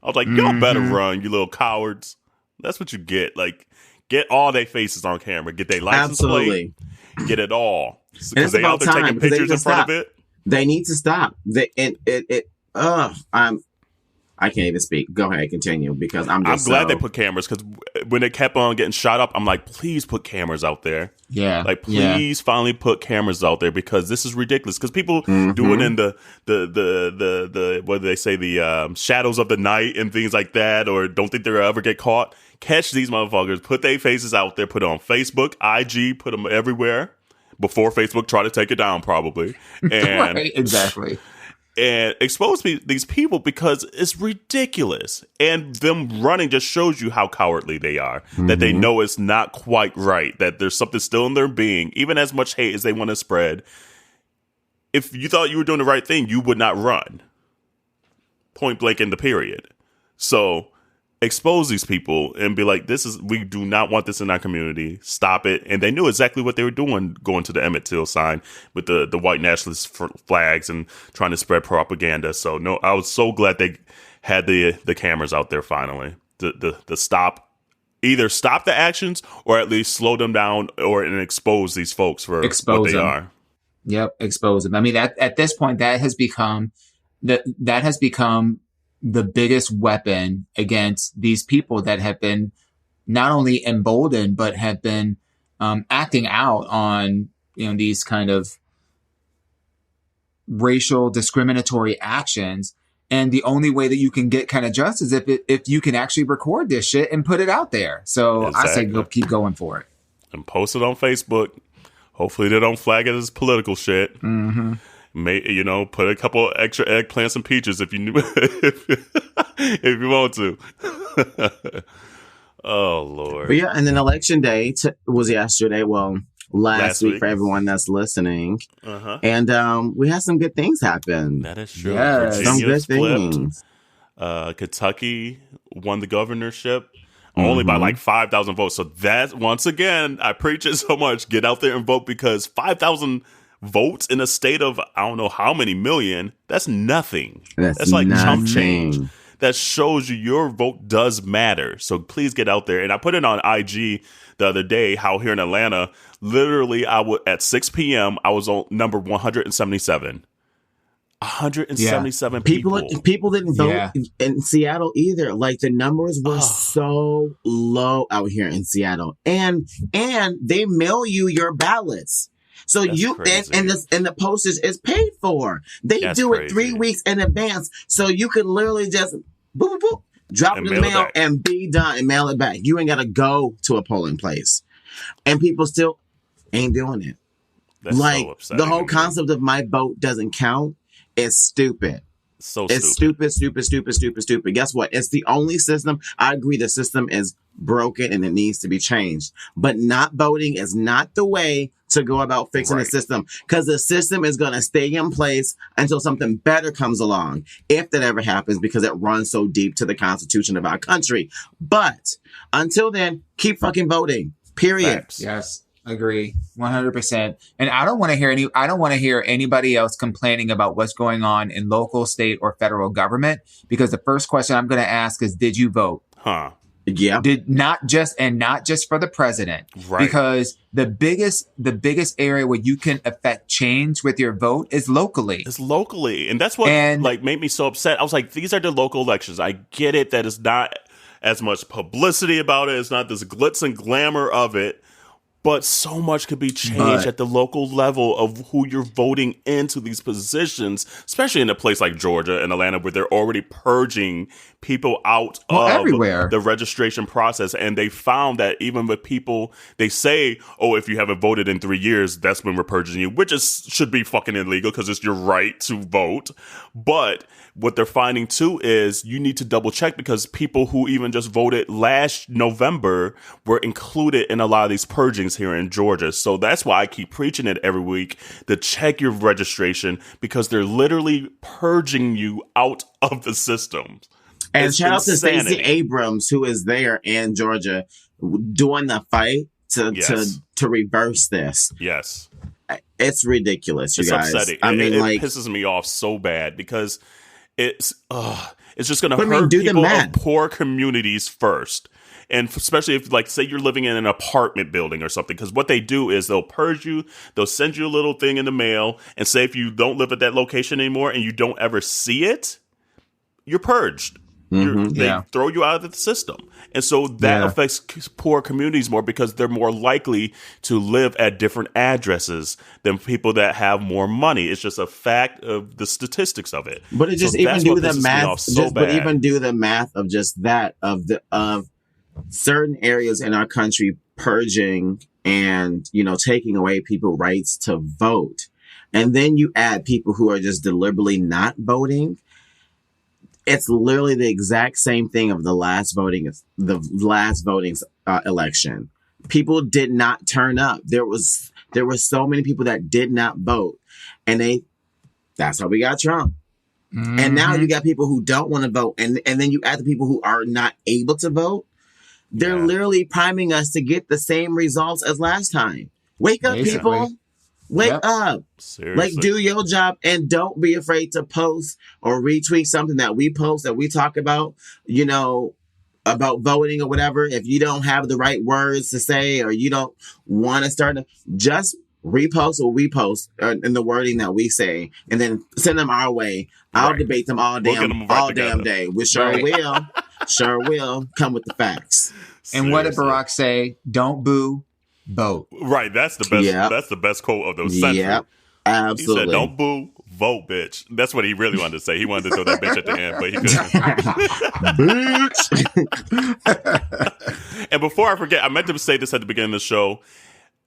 was like, y'all better run, you little cowards. That's what you get. Like, get all their faces on camera. Get their license plate. Get it all. Because they out there taking pictures in front of it. They need to stop. I can't even speak. Go ahead, continue, because I'm glad they put cameras, because when it kept on getting shot up, I'm like, please put cameras out there. Yeah. Like, please finally put cameras out there, because this is ridiculous. Because people do it in the what do they say, the shadows of the night and things like that, or don't think they'll ever get caught. Catch these motherfuckers, put their faces out there, put it on Facebook, IG, put them everywhere before Facebook try to take it down, probably. And right, exactly. And expose these people, because it's ridiculous. And them running just shows you how cowardly they are, that they know it's not quite right, that there's something still in their being, even as much hate as they want to spread. If you thought you were doing the right thing, you would not run. Point blank in the period. So expose these people and be like, we do not want this in our community. Stop it. And they knew exactly what they were doing, going to the Emmett Till sign with the white nationalist flags and trying to spread propaganda. So no, I was so glad they had the cameras out there finally to stop the actions, or at least slow them down, and expose these folks for what they are. Yep, expose them. I mean, at this point, that has become the biggest weapon against these people that have been not only emboldened, but have been acting out on, these kind of racial discriminatory actions. And the only way that you can get kind of justice is if you can actually record this shit and put it out there. So exactly. I say keep going for it. And post it on Facebook. Hopefully they don't flag it as political shit. Put a couple extra eggplants and peaches if you if you want to. Oh Lord! But yeah, and then election day was yesterday. Well, last week for everyone that's listening. And we had some good things happen. That is true. Yes. Some good things. Kentucky won the governorship. Only by like 5,000 votes. So that, once again, I preach it so much. Get out there and vote, because 5,000 votes in a state of I don't know how many million, that's nothing. That's like chump change. that shows you your vote does matter. So please get out there. And I put it on IG the other day how here in Atlanta, literally at 6 p.m. I was on number 177. 177 people. People didn't vote in Seattle either. Like the numbers were so low out here in Seattle, and they mail you your ballots. So and the postage is paid for. They do it 3 weeks in advance, so you can literally just boop, boop, boop, drop it in the mail and be done and mail it back. You ain't got to go to a polling place, and people still ain't doing it. That's like so the whole concept of my vote doesn't count. It's stupid. It's stupid. Guess what? It's the only system. I agree the system is broken and it needs to be changed. But not voting is not the way to go about fixing the system, because the system is going to stay in place until something better comes along, if that ever happens, because it runs so deep to the Constitution of our country. But until then, keep fucking voting. Period. Facts. Yes. Agree, 100%. And I don't want to hear anybody else complaining about what's going on in local, state, or federal government, because the first question I'm going to ask is, did you vote? Huh. Yeah. Not just for the president. Right. Because the biggest area where you can affect change with your vote is locally. It's locally. And that's what made me so upset. I was like, these are the local elections. I get it that it's not as much publicity about it. It's not this glitz and glamour of it. But so much could be changed at the local level of who you're voting into these positions, especially in a place like Georgia and Atlanta, where they're already purging people out of everywhere. The registration process. And they found that even with people, they say, oh, if you haven't voted in 3 years, that's when we're purging you, which should be fucking illegal because it's your right to vote. But what they're finding too is you need to double check, because people who even just voted last November were included in a lot of these purgings here in Georgia. So that's why I keep preaching it every week, to check your registration, because they're literally purging you out of the system. And shout out to Stacey Abrams, who is there in Georgia doing the fight to reverse this. Yes. It's ridiculous, you guys. Upsetting. I mean, it pisses me off so bad, because it's just going to hurt people of poor communities first. And especially if, like, say you're living in an apartment building or something, because what they do is they'll purge you. They'll send you a little thing in the mail and say, if you don't live at that location anymore and you don't ever see it, you're purged. They throw you out of the system. And so that affects poor communities more, because they're more likely to live at different addresses than people that have more money. It's just a fact of the statistics of it. But it just even do the math. But even do the math of just that of certain areas in our country purging and, taking away people's rights to vote. And then you add people who are just deliberately not voting. It's literally the exact same thing of the last voting election. People did not turn up. There were so many people that did not vote, and that's how we got Trump. Mm-hmm. And now you got people who don't want to vote, and then you add the people who are not able to vote. They're literally priming us to get the same results as last time. Wake up, people. Wake up. Seriously. Like, do your job, and don't be afraid to post or retweet something that we post, that we talk about, about voting or whatever. If you don't have the right words to say, or you don't want to start, just repost what we post in the wording that we say, and then send them our way. I'll debate them all damn day. We sure will. Sure will. Come with the facts. And what did Barack say? Don't boo. Vote. Right, that's the best. Yep. That's the best quote of the century. Yep, absolutely. He said, "Don't boo, vote, bitch." That's what he really wanted to say. He wanted to throw that bitch at the end, but he couldn't. Bitch. And before I forget, I meant to say this at the beginning of the show.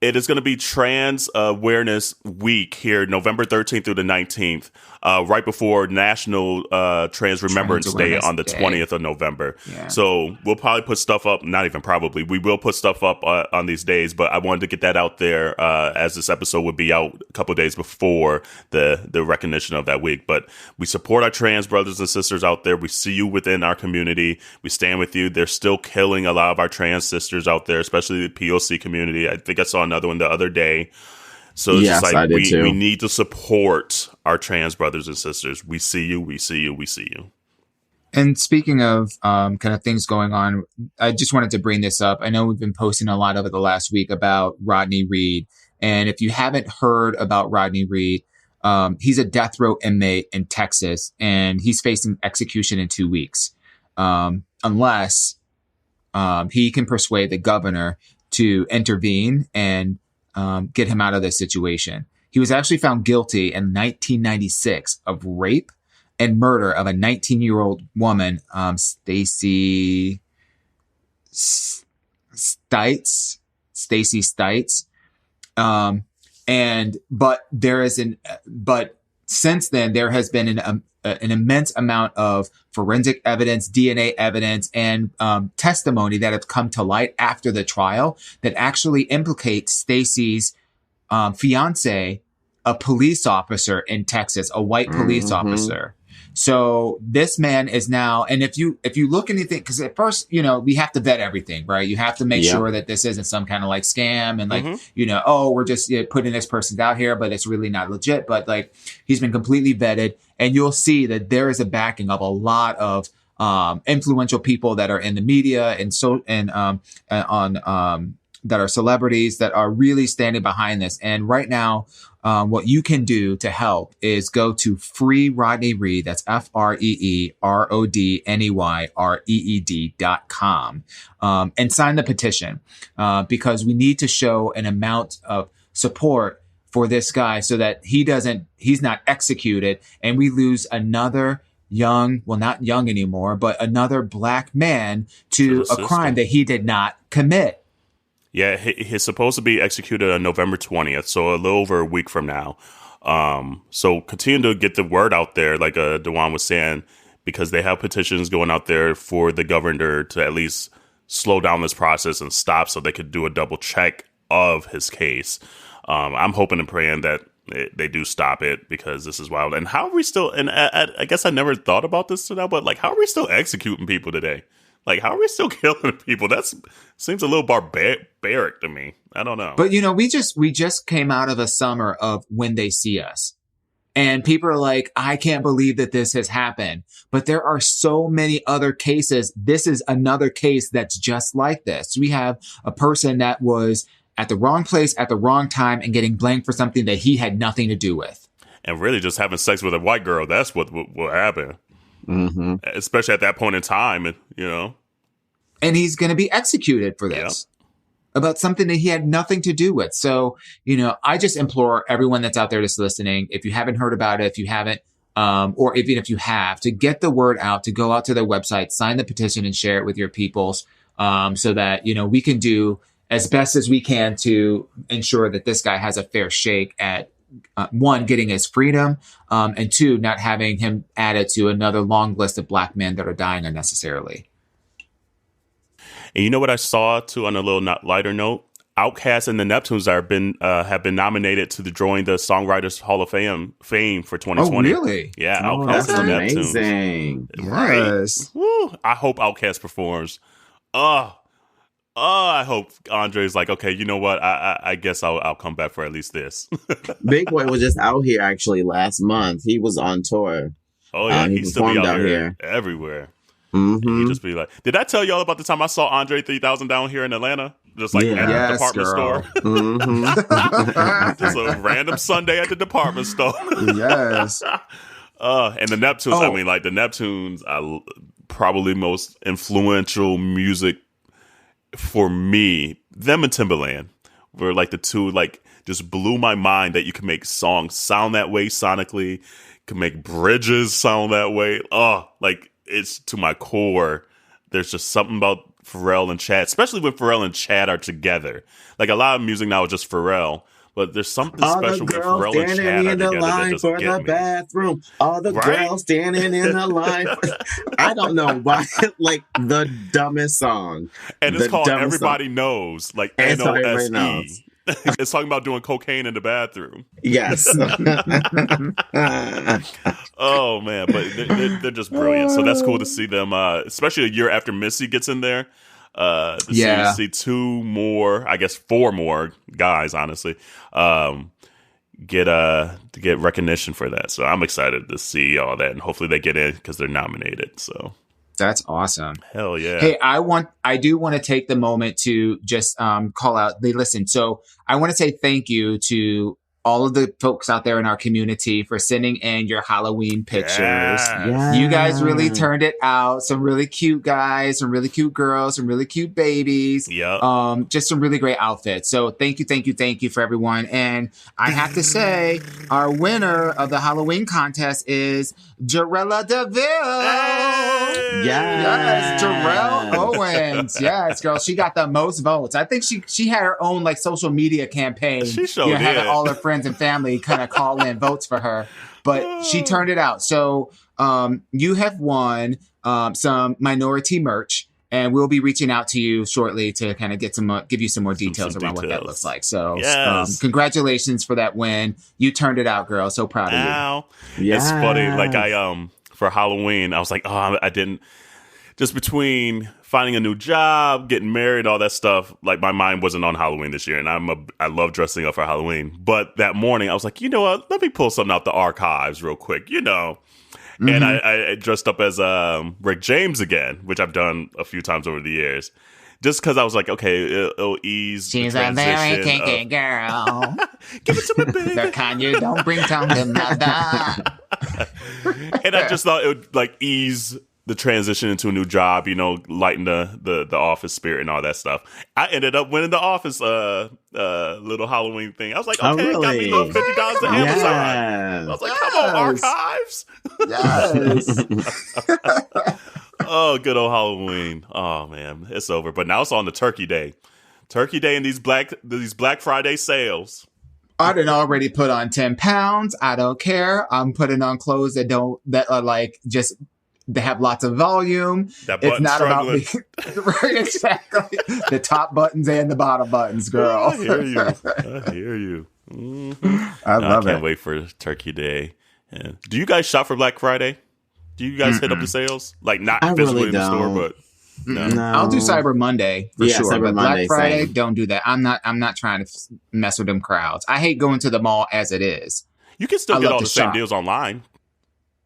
It is going to be Trans Awareness Week here, November 13th through the 19th, right before National Trans Remembrance Day on the 20th of November. Yeah. So we'll probably put stuff up, not even probably, we will put stuff up on these days, but I wanted to get that out there as this episode would be out a couple of days before the recognition of that week. But we support our trans brothers and sisters out there. We see you within our community. We stand with you. They're still killing a lot of our trans sisters out there, especially the POC community. I think I saw another one the other day. So it's just like we need to support our trans brothers and sisters. We see you, we see you, we see you. And speaking of kind of things going on, I just wanted to bring this up. I know we've been posting a lot over the last week about Rodney Reed. And if you haven't heard about Rodney Reed, he's a death row inmate in Texas, and he's facing execution in 2 weeks, unless he can persuade the governor to intervene and get him out of this situation. He was actually found guilty in 1996 of rape and murder of a 19-year-old woman, Stacy Stites. But since then there has been an immense amount of forensic evidence, DNA evidence, and testimony that have come to light after the trial that actually implicates Stacy's fiance, a police officer in Texas, a white police officer. So this man is now, and if you look anything, because at first, we have to vet everything, right? You have to make sure that this isn't some kind of like scam and like, we're just putting this person out here, but it's really not legit. But like, he's been completely vetted, and you'll see that there is a backing of a lot of influential people that are in the media and that are celebrities that are really standing behind this. And right now, what you can do to help is go to Free Rodney Reed. That's FREERODNEYREED.com, and sign the petition, because we need to show an amount of support for this guy so that he's not executed and we lose another not young anymore, but another black man to a crime that he did not commit. Yeah, he's supposed to be executed on November 20th, so a little over a week from now. So continue to get the word out there, like Dewan was saying, because they have petitions going out there for the governor to at least slow down this process and stop so they could do a double check of his case. I'm hoping and praying that they do stop it, because this is wild. And how are we still, and I guess I never thought about this to now, but like, how are we still executing people today? Like, how are we still killing people? That seems a little barbaric to me. I don't know. But, we just came out of a summer of When They See Us. And people are like, I can't believe that this has happened. But there are so many other cases. This is another case that's just like this. We have a person that was at the wrong place at the wrong time and getting blamed for something that he had nothing to do with. And really just having sex with a white girl. That's what happened. Mm-hmm. Especially at that point in time, and he's going to be executed for this about something that he had nothing to do with. So, I just implore everyone that's out there just listening, if you haven't heard about it, if you haven't, or even if you have, to get the word out, to go out to their website, sign the petition and share it with your peoples, so that, we can do as best as we can to ensure that this guy has a fair shake at one, getting his freedom, and two, not having him added to another long list of black men that are dying unnecessarily. And you know what I saw too, on a little lighter note? Outkast and the Neptunes have been nominated to join the Songwriters Hall of Fame for 2020. Oh, really? Yeah, Outkast and the Neptunes. Amazing. Yes. Right. Woo. I hope Outkast performs. I hope Andre's like, okay, you know what? I guess I'll come back for at least this. Big Boy was just out here actually last month. He was on tour. Oh yeah, he still be out here everywhere. Mm-hmm. He just be like, did I tell y'all about the time I saw Andre 3000 down here in Atlanta? Just like at the department store. Mm-hmm. Just a random Sunday at the department store. Yes. And the Neptunes, I mean, like the Neptunes are probably most influential music for me. Them and Timbaland were like the two, like, just blew my mind that you can make songs sound that way sonically, can make bridges sound that way. Like, it's to my core. There's just something about Pharrell and Chad, especially when Pharrell and Chad are together. Like, a lot of music now is just Pharrell, but there's something special when Pharrell and Chad are together that doesn't get me. Bathroom. All the girls standing in the line. I don't know why. Like, the dumbest song. And it's called Everybody song. Knows. Like, Everybody NOSE. Knows. It's talking about doing cocaine in the bathroom. Yes. Oh, man. But they're just brilliant. So that's cool to see them, especially a year after Missy gets in there. See two more, I guess 4 more guys, honestly, get recognition for that. So I'm excited to see all that, and hopefully they get in because they're nominated. So that's awesome. Hell yeah. Hey, I do want to take the moment to just call out. Listen, so I want to say thank you to all of the folks out there in our community for sending in your Halloween pictures. Yes. You guys really turned it out. Some really cute guys, some really cute girls, some really cute babies. Yeah. Just some really great outfits. So thank you for everyone. And I have to say, our winner of the Halloween contest is Jarella DeVille. Hey! Yes, Jarrell Owens. Yes, girl. She got the most votes. I think she had her own like social media campaign. She showed it. Having all her friends and family kind of call in votes for her. But she turned it out. So you have won some MinoriTea merch. And we'll be reaching out to you shortly to kind of get give you some more details around what that looks like. So congratulations for that win. You turned it out, girl. So proud of you. Yeah. It's funny. Like for Halloween, I was like, I didn't. Just between finding a new job, getting married, all that stuff, like my mind wasn't on Halloween this year, and I love dressing up for Halloween. But that morning, I was like, you know what? Let me pull something out the archives real quick, Mm-hmm. And I dressed up as Rick James again, which I've done a few times over the years, just because I was like, okay, it'll ease. She's the a very kinky girl. Give it to me, baby. The kind you don't bring down to mother. And I just thought it would like ease the transition into a new job, lighten the office spirit and all that stuff. I ended up winning the office little Halloween thing. I was like, okay, got me $50 to Amazon. I was like, come on, archives. Yes. Oh, good old Halloween. Oh man, it's over. But now it's on the Turkey Day. Turkey Day and these Black Friday sales. I done already put on 10 pounds. I don't care. I'm putting on clothes that are like just they have lots of volume. It's not struggling. About me. Right, exactly. The top buttons and the bottom buttons, girl. I hear you. Mm-hmm. I can't wait for Turkey Day. Yeah. Do you guys shop for Black Friday? Do you guys hit up the sales? Like not physically in the store, but no. I'll do Cyber Monday for sure. Cyber but Monday, Black Friday, same. don't do that. I'm not trying to mess with them crowds. I hate going to the mall as it is. You can still get all the same shop. deals online.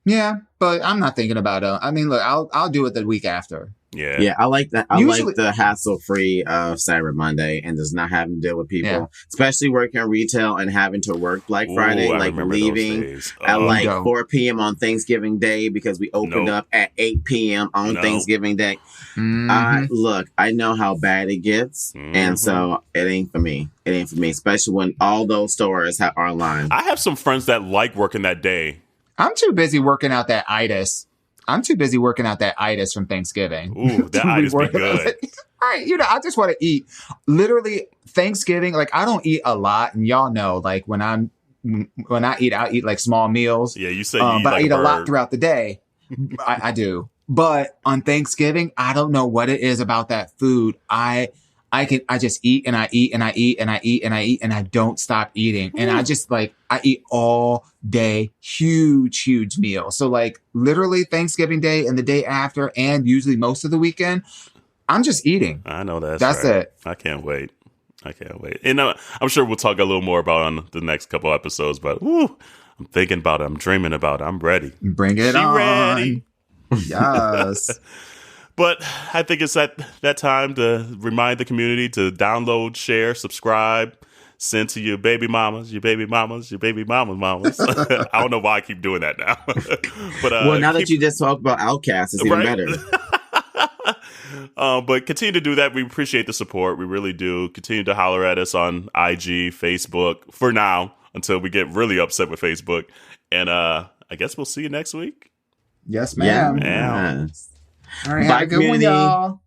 Yeah, but I'm not thinking about it. I mean, look, I'll do it the week after. Yeah, I like that. I like the hassle-free of Cyber Monday and just not having to deal with people, especially working in retail and having to work Black Friday, like leaving at 4 p.m. on Thanksgiving Day because we opened up at 8 p.m. on Thanksgiving Day. Mm-hmm. I know how bad it gets, and so it ain't for me. It ain't for me, especially when all those stores are online. I have some friends that like working that day. I'm too busy working out that itis. I'm too busy working out that itis from Thanksgiving. Ooh, that itis be good. All right, I just want to eat. Literally, Thanksgiving, like I don't eat a lot, and y'all know, like when I eat, I'll eat like small meals. Yeah, you say you eat but like I eat a a lot bird. throughout the day. I do. But on Thanksgiving, I don't know what it is about that food. I just eat and I eat and I eat and I eat and I eat and I don't stop eating. And I just I eat all day, huge meals. So like literally Thanksgiving Day and the day after and usually most of the weekend, I'm just eating. I know that's right. It. I can't wait. And I'm sure we'll talk a little more about it on the next couple episodes, but I'm thinking about it. I'm dreaming about it. I'm ready. Bring it on. Ready. Yes. But I think it's that time to remind the community to download, share, subscribe, send to your baby mamas, your baby mamas, your baby mamas. I don't know why I keep doing that now. But now that you just talked about Outkast, it's even better. But continue to do that. We appreciate the support. We really do. Continue to holler at us on IG, Facebook for now until we get really upset with Facebook. And I guess we'll see you next week. Yes, ma'am. Yes. All right, Bye, have a good one, community. y'all.